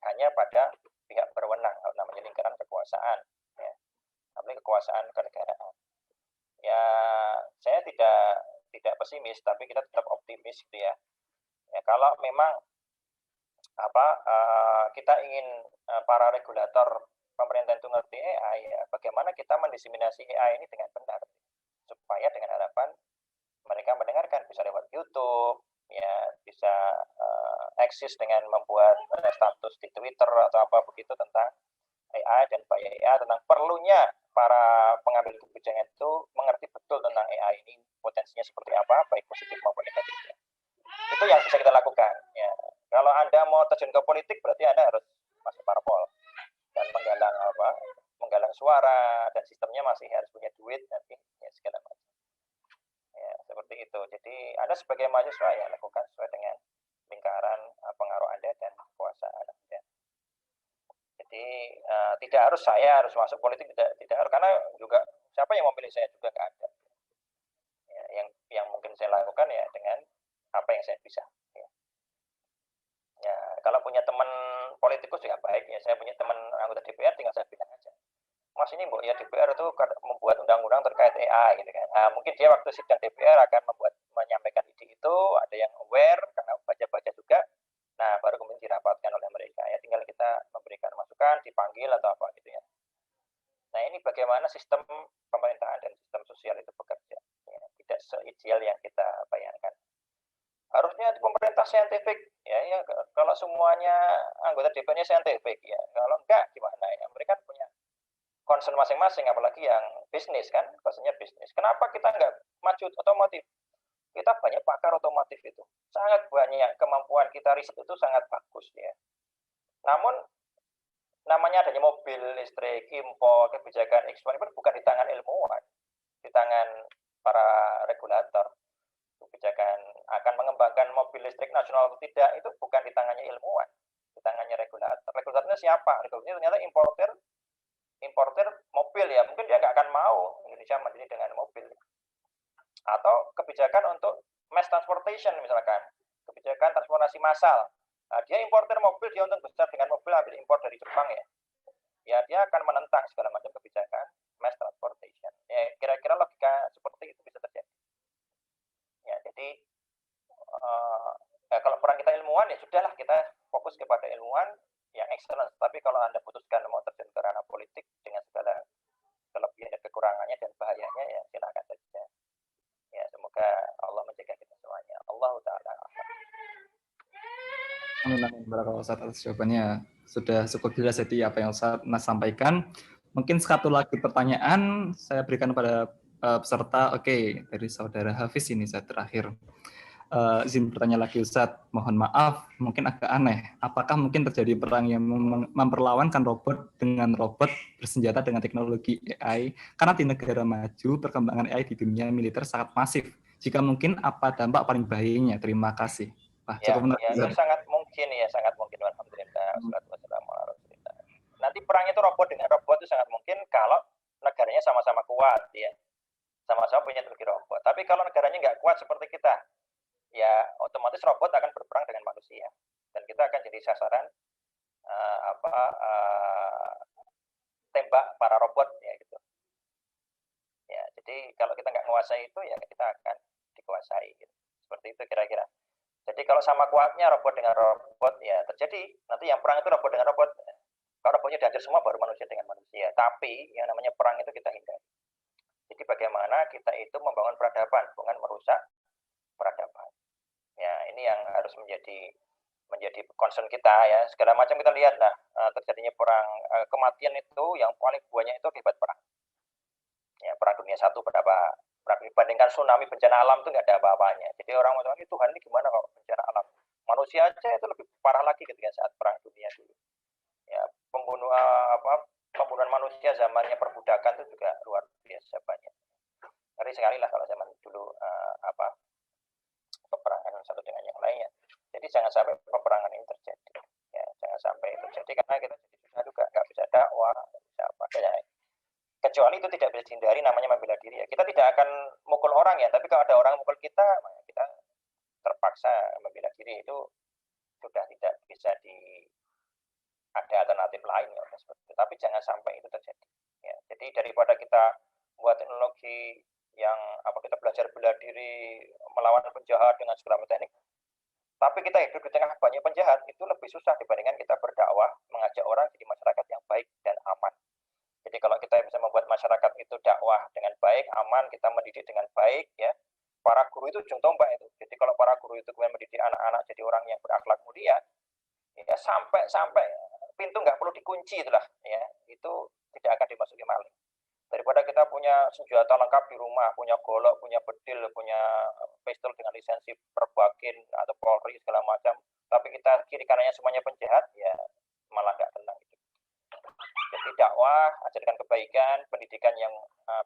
hanya pada pihak berwenang, namanya lingkaran kekuasaan ya. Tapi kekuasaan kenegaraan. Ya, saya tidak pesimis, tapi kita tetap optimis gitu ya. Ya, kalau memang kita ingin para regulator pemerintah itu ngerti AI, ya, bagaimana kita mendiseminasi AI ini dengan benar, supaya dengan harapan mereka mendengarkan bisa lewat YouTube, ya bisa eksis dengan membuat status di Twitter atau apa begitu tentang AI dan bahaya AI, tentang perlunya para pengambil kebijakan itu mengerti betul tentang AI ini potensinya seperti apa, baik positif maupun negatifnya. Itu yang bisa kita lakukan. Ya. Kalau Anda mau terjun ke politik, berarti Anda harus masuk parpol dan menggalang suara, dan sistemnya masih harus punya duit nanti ya segala macam. Ya, seperti itu. Jadi Anda sebagai mahasiswa ya lakukan sesuai dengan lingkaran pengaruh Anda dan kekuasaan Anda. Jadi tidak harus saya harus masuk politik, tidak harus, karena juga siapa yang memilih saya juga nggak ada. Ya, yang mungkin saya lakukan ya dengan apa yang saya bisa. Ya, ya kalau punya teman politikus ya baik ya, saya punya teman anggota DPR tinggal saya bilang aja, Mas ini Bu ya DPR itu membuat undang-undang terkait AI gitu kan. Nah, mungkin dia waktu sidang DPR akan menyampaikan ide itu, ada yang aware karena baca-baca juga. Nah, baru kemudian dirapatkan oleh mereka. Ya tinggal kita ideal yang kita bayangkan. Harusnya pemerintah saintifik, ya kalau semuanya anggota DPR-nya saintifik, ya kalau enggak gimana ya? Mereka punya concern masing-masing, apalagi yang bisnis kan, concernnya bisnis. Kenapa kita enggak maju otomotif? Kita banyak pakar otomotif itu, sangat banyak, kemampuan kita riset itu sangat bagus ya. Namun namanya adanya mobil listrik, impor, kebijakan ekspor itu bukan di tangan ilmuwan, di tangan para regulator. Kebijakan akan mengembangkan mobil listrik nasional atau tidak itu bukan di tangannya ilmuwan, di tangannya regulator. Regulatornya siapa? Regulatornya ternyata importer mobil ya, mungkin dia nggak akan mau Indonesia mandiri dengan mobil. Atau kebijakan untuk mass transportation misalkan, kebijakan transportasi massal. Nah, dia importer mobil, dia untung besar dengan mobil, ambil impor dari Jepang ya. Ya dia akan menentang segala macam kebijakan mass transportation. Ya kira-kira logika seperti itu bisa terjadi. Ya jadi ya, kalau peran kita ilmuwan ya sudahlah, kita fokus kepada ilmuwan yang excellence. Tapi kalau Anda putuskan mau terjun ke ranah politik dengan segala kelebihan dan kekurangannya dan bahayanya, ya silakan saja. Ya semoga Allah menjaga kita semuanya. Allah Ta'ala. Amin. Barakallahu Ustaz atas jawabannya. Sudah cukup jelas jadi apa yang Ustaz sampaikan. Mungkin satu lagi pertanyaan saya berikan pada peserta. Oke, dari saudara Hafiz ini saya terakhir. Izin bertanya lagi Ustaz, mohon maaf mungkin agak aneh. Apakah mungkin terjadi perang yang memperlawankan robot dengan robot bersenjata dengan teknologi AI? Karena di negara maju perkembangan AI di dunia militer sangat masif. Jika mungkin, apa dampak paling bahayanya? Terima kasih. Wah, cukup menarik. Ya, sangat mungkin ya, sangat mungkin. Alhamdulillah. Nanti perang itu robot dengan robot itu sangat mungkin kalau negaranya sama-sama kuat ya, sama-sama punya teknologi robot. Tapi kalau negaranya nggak kuat seperti kita, ya otomatis robot akan berperang dengan manusia dan kita akan jadi sasaran tembak para robot ya gitu. Ya, jadi kalau kita nggak menguasai itu ya kita akan dikuasai gitu. Seperti itu kira-kira. Jadi kalau sama kuatnya robot dengan robot ya terjadi nanti yang perang itu robot dengan robot. Kalau robotnya dihajar semua baru manusia dengan manusia. Tapi yang namanya perang itu kita hindari. Jadi bagaimana kita itu membangun peradaban, bukan merusak peradaban. Ya, ini yang harus menjadi concern kita ya. Segala macam kita lihat lah terjadinya perang, kematian itu yang paling banyak itu akibat perang. Ya, perang dunia 1 berapa? Dibandingkan tsunami bencana alam itu nggak ada apa-apanya. Jadi orang ngomong ini Tuhan ini gimana kalau bencana alam? Manusia aja itu lebih parah lagi ketika saat perang dunia dulu. Ya, pembunuhan manusia zamannya perbudakan itu juga luar biasa banyak. Ngeri sekali lah kalau zaman dulu peperangan satu dengan yang lainnya. Jadi jangan sampai peperangan ini terjadi. Ya, jangan sampai itu terjadi karena kita jadi susah juga, nggak bisa dakwah, nggak bisa apa ya. Kecuali itu tidak bisa dihindari, namanya membela diri ya. Kita tidak akan mukul orang ya, tapi kalau ada orang mukul kita terpaksa membela diri, itu sudah tidak bisa ada alternatif lain ya, seperti itu. Tapi jangan sampai itu terjadi. Ya, jadi daripada kita buat teknologi yang kita belajar bela diri melawan penjahat dengan segala macam teknik, tapi kita hidup di tengah banyak penjahat, itu lebih susah dibandingkan kita berdakwah mengajak orang jadi masyarakat yang baik dan aman. Jadi kalau kita bisa membuat masyarakat itu dakwah dengan baik, aman, kita mendidik dengan baik ya. Para guru itu ujung tombak itu. Jadi kalau para guru itu kemudian mendidik anak-anak jadi orang yang berakhlak mulia, ya sampai pintu nggak perlu dikunci itulah ya. Itu tidak akan dimasuki maling. Daripada kita punya senjata lengkap di rumah, punya golok, punya bedil, punya pistol dengan lisensi Perbakin atau Polri segala macam, tapi kita kiri kanannya semuanya penjahat, ya malah nggak tenang. Jadi dakwah, ajarkan kebaikan, pendidikan yang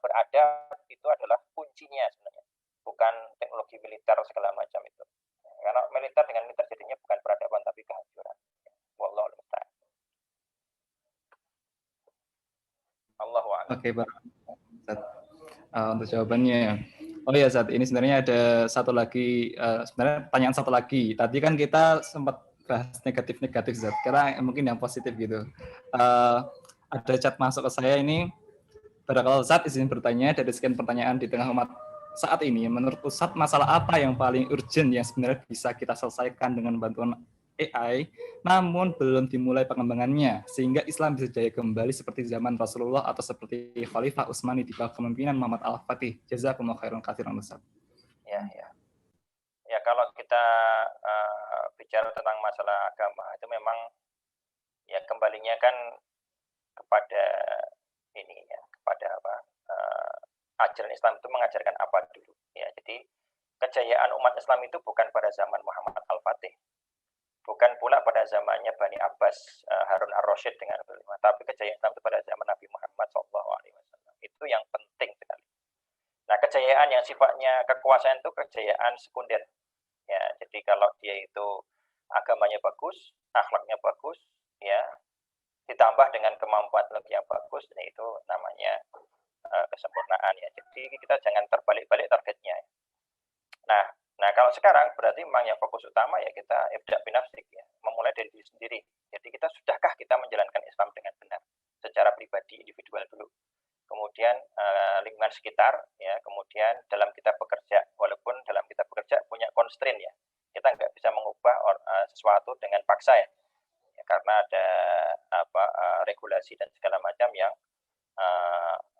beradab itu adalah kuncinya sebenarnya, bukan teknologi militer segala macam itu. Karena militer dengan militer jadinya bukan peradaban tapi kehancuran. Wallahu a'lam. Allahu a'lam. Oke, Pak. Untuk jawabannya. Oh ya, saat ini sebenarnya ada satu lagi, sebenarnya pertanyaan satu lagi. Tadi kan kita sempat bahas negatif-negatif, Zat. Karena mungkin yang positif gitu. Ada chat masuk ke saya ini. Barangkali Ustaz izin bertanya, dari sekian pertanyaan di tengah umat saat ini, menurut Ustaz masalah apa yang paling urgent yang sebenarnya bisa kita selesaikan dengan bantuan AI, namun belum dimulai pengembangannya, sehingga Islam bisa jaya kembali seperti zaman Rasulullah atau seperti Khalifah Utsmani di bawah kepemimpinan Muhammad Al-Fatih. Jazakumullah khairan katsiran Ustaz. Ya kalau kita bicara tentang masalah agama itu memang ya kembalinya kan kepada ini ya, kepada apa? Ajaran Islam itu mengajarkan apa dulu ya. Jadi kejayaan umat Islam itu bukan pada zaman Muhammad Al-Fatih, bukan pula pada zamannya Bani Abbas, Harun Ar-Rasyid dengan Abdul, tapi kejayaan Islam itu pada zaman Nabi Muhammad SAW. Itu yang penting sekali. Nah, kejayaan yang sifatnya kekuasaan itu kejayaan sekunder. Ya, jadi kalau dia itu agamanya bagus, akhlaknya bagus, ya, ditambah dengan kemampuan yang bagus, itu namanya kesempurnaan ya. Jadi kita jangan terbalik-balik targetnya. Nah kalau sekarang berarti memang yang fokus utama ya kita ibda' binafsik ya, memulai dari diri sendiri. Jadi sudahkah kita menjalankan Islam dengan benar secara pribadi individual dulu. Kemudian lingkungan sekitar ya, kemudian dalam kita bekerja, walaupun dalam kita bekerja punya constraint ya. Kita nggak bisa mengubah sesuatu dengan paksa ya. Karena ada regulasi dan segala macam yang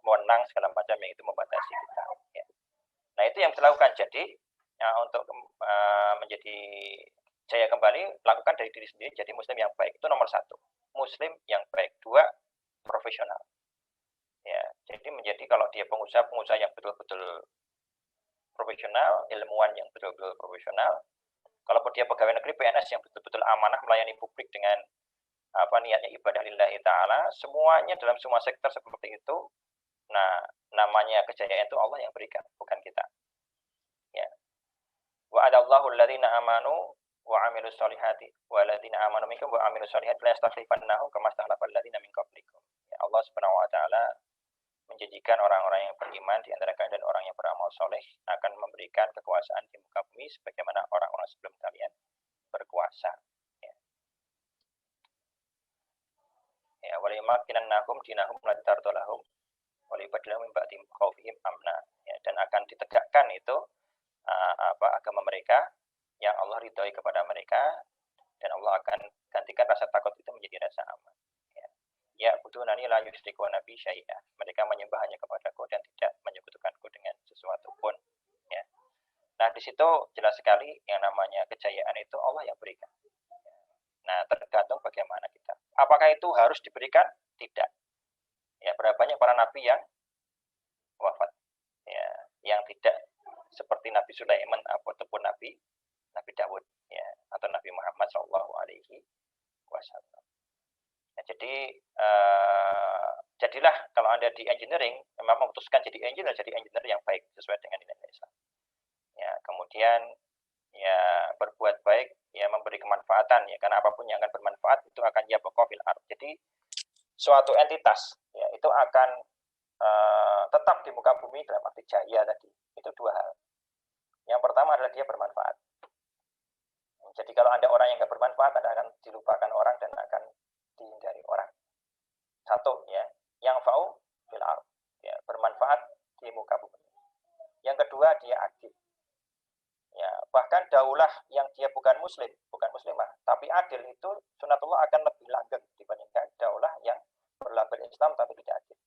wewenang segala macam yang itu membatasi kita ya. Nah itu yang dilakukan. Jadi untuk menjadi jaya kembali, lakukan dari diri sendiri, jadi muslim yang baik. Itu nomor 1, muslim yang baik. 2, profesional ya. Jadi menjadi kalau dia pengusaha yang betul-betul profesional, ilmuwan yang betul-betul profesional. Kalaupun dia pegawai negeri PNS yang betul-betul amanah melayani publik dengan niatnya ibadah lillahi ta'ala, semuanya dalam semua sektor seperti itu. Nah, namanya kejayaan itu Allah yang berikan, bukan kita. Ya. Wa'adallahu alladhina amanu wa 'amilus solihati walladzina amanu minkum wa 'amilus solihati la yastakhlifannahum kama stakhlafal ladzina min qablikum. Ya, Allah Subhanahu wa taala menjanjikan orang-orang yang beriman di antara kalian dan orang yang beramal soleh akan memberikan kekuasaan di muka bumi sebagaimana orang-orang sebelum kalian berkuasa. Ya, walimakinannahum dinahum la tardalahum walibadlahum min ba'di khaufihim amna. Ya, dan akan ditegakkan itu agama mereka yang Allah ridhoi kepada mereka, dan Allah akan gantikan rasa takut itu menjadi rasa aman. Ya budunani la yusyriku nabi syai'ah. Mereka menyembah hanya kepadaku dan tidak menyekutukanku dengan sesuatu pun. Ya. Nah di situ jelas sekali yang namanya kejayaan itu Allah yang berikan. Nah tergantung bagaimana kita. Apakah itu harus diberikan? Tidak. Ya berapa banyak para nabi yang wafat. Ya, yang tidak seperti Nabi Sulaiman ataupun Nabi Dawud ya, atau Nabi Muhammad SAW. Nah, jadi jadilah kalau Anda di engineering memang memutuskan jadi engineer yang baik sesuai dengan nilai Islam. Ya, kemudian ya berbuat baik, ya memberi kemanfaatan ya, karena apapun yang akan bermanfaat itu akan yabqa fil ardh. Jadi suatu entitas ya itu akan tetap di muka bumi dalam arti jaya tadi. Itu 2 hal. Yang pertama adalah dia bermanfaat. Jadi kalau ada orang yang nggak bermanfaat, Anda akan dilupakan orang dan akan dihindari orang. 1 ya, yang fa'u fil ardh, ya, bermanfaat di muka bumi. Yang kedua dia adil. Ya, bahkan daulah yang dia bukan muslimah, tapi adil itu sunatullah akan lebih langgeng dibandingkan daulah yang berlabel Islam tapi tidak adil.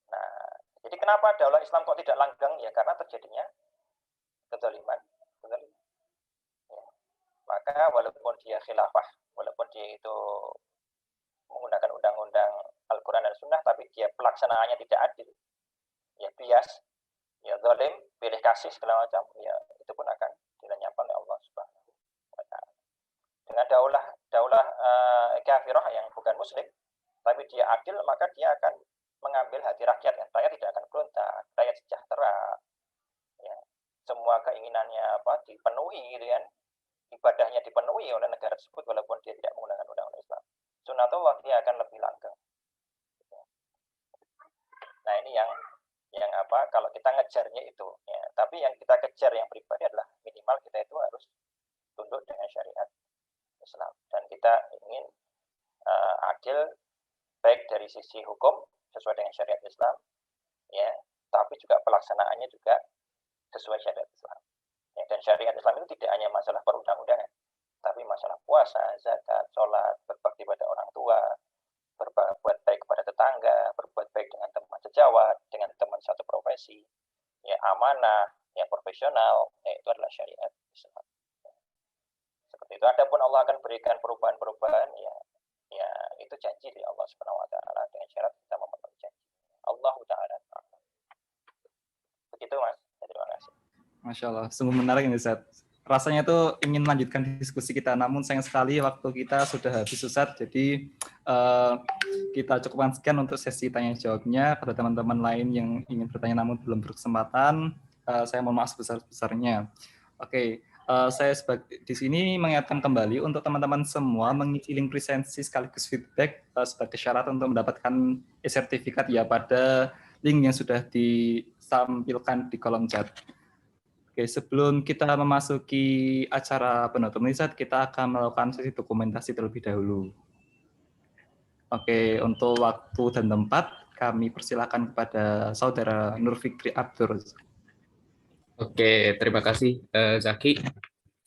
Nah, jadi kenapa daulah Islam kok tidak langgeng? Ya karena terjadinya kezaliman. Ya. Maka walaupun dia khilafah, walaupun dia itu menggunakan undang-undang Al-Quran dan Sunnah, tapi dia pelaksanaannya tidak adil, ya bias, ya zalim, pilih kasih segala macam, ya itu pun akan dilenyapkan oleh Allah Subhanahu wa taala. Dengan daulah kafirah yang bukan muslim, tapi dia adil, maka dia akan mengambil hati rakyat. Rakyat tidak akan berontak, rakyat sejahtera, ya, semua keinginannya dipenuhi, gitu kan, ibadahnya dipenuhi oleh negara tersebut walaupun dia tidak menggunakan undang-undang Islam. Sunatullah dia akan lebih langgeng. Nah ini yang kalau kita ngejarnya itu, ya. Tapi yang kita kejar yang pribadi adalah minimal kita itu harus tunduk dengan syariat Islam, dan kita ingin adil baik dari sisi hukum sesuai dengan syariat Islam, ya, tapi juga pelaksanaannya juga sesuai syariat Islam. Ya, dan syariat Islam itu tidak hanya masalah perundang-undangan, tapi masalah puasa, zakat, sholat, berbakti pada orang tua, berbuat baik kepada tetangga, berbuat baik dengan teman sejawat, dengan teman satu profesi, ya amanah, yang profesional, itu adalah syariat Islam. Seperti itu. Adapun Allah akan berikan perubahan-perubahan, ya itu janji dari Allah Subhanahu wa taala dengan syarat kita memenuhi janji. Allah taala. Begitu Mas. Terima kasih. Masya Allah, sungguh menarik ini Ustaz. Rasanya tuh ingin melanjutkan diskusi kita, namun sayang sekali waktu kita sudah habis Ustaz. Jadi kita cukupkan sekian untuk sesi tanya jawabnya. Pada teman-teman lain yang ingin bertanya namun belum berkesempatan, saya mohon maaf sebesar-besarnya. Oke, saya di sini mengingatkan kembali untuk teman-teman semua mengisi link presensi sekaligus feedback sebagai syarat untuk mendapatkan e-sertifikat ya pada link yang sudah ditampilkan di kolom chat. Oke, sebelum kita memasuki acara penutup nih, kita akan melakukan sesi dokumentasi terlebih dahulu. Oke, untuk waktu dan tempat, kami persilakan kepada Saudara Nur Fikri Abdur. Oke, terima kasih Zaki.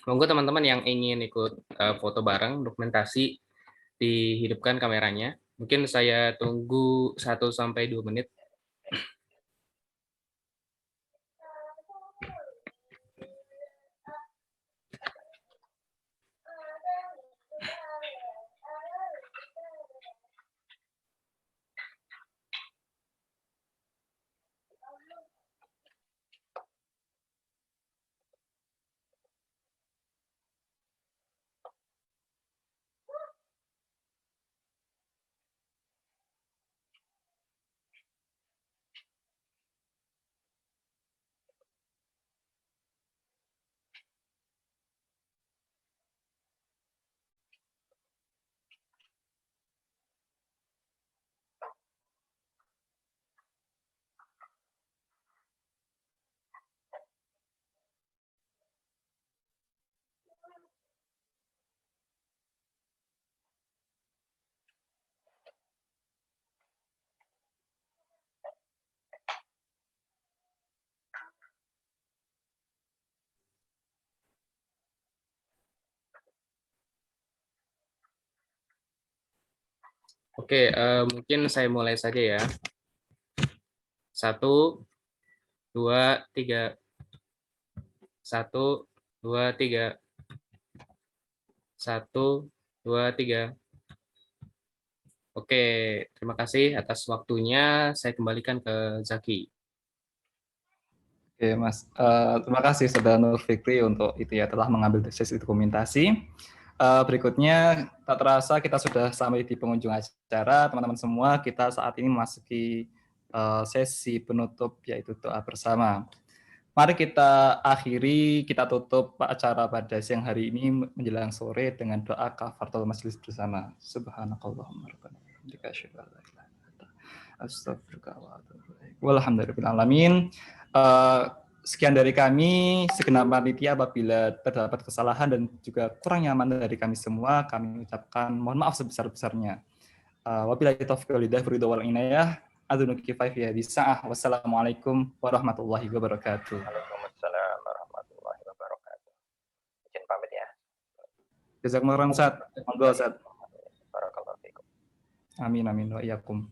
Monggo teman-teman yang ingin ikut foto bareng, dokumentasi, dihidupkan kameranya. Mungkin saya tunggu 1-2 menit. Oke, mungkin saya mulai saja ya. 1, 2, 3. 1, 2, 3. 1, 2, 3. Oke, terima kasih atas waktunya. Saya kembalikan ke Zaki. Oke, Mas. Terima kasih Saudara Nur Fikri untuk itu ya, telah mengambil sesi dokumentasi. Berikutnya, tak terasa kita sudah sampai di pengunjung acara. Teman-teman semua, kita saat ini memasuki sesi penutup, yaitu doa bersama. Mari kita akhiri, kita tutup acara pada siang hari ini menjelang sore dengan doa kafaratul majelis bersama. Subhanakallahumma rabbana wa bihamdika asyhadu an la ilaha illa anta astaghfiruka wa atubu ilaik. Walhamdulillahirabbil alamin. Sekian dari kami, segenap panitia. Apabila terdapat kesalahan dan juga kurang nyaman dari kami semua, kami ucapkan mohon maaf sebesar-besarnya. Wabillahi taufiq wal hidayah wal inayah. Adunu kifai fi hadhihi sa'ah. Wassalamualaikum warahmatullahi wabarakatuh. Waalaikumsalam warahmatullahi wabarakatuh. Izin pamit ya. Jazakumullah khairan Ustaz. Monggo Ustaz. Barakallahu fiikum. Amin amin wa iyyakum.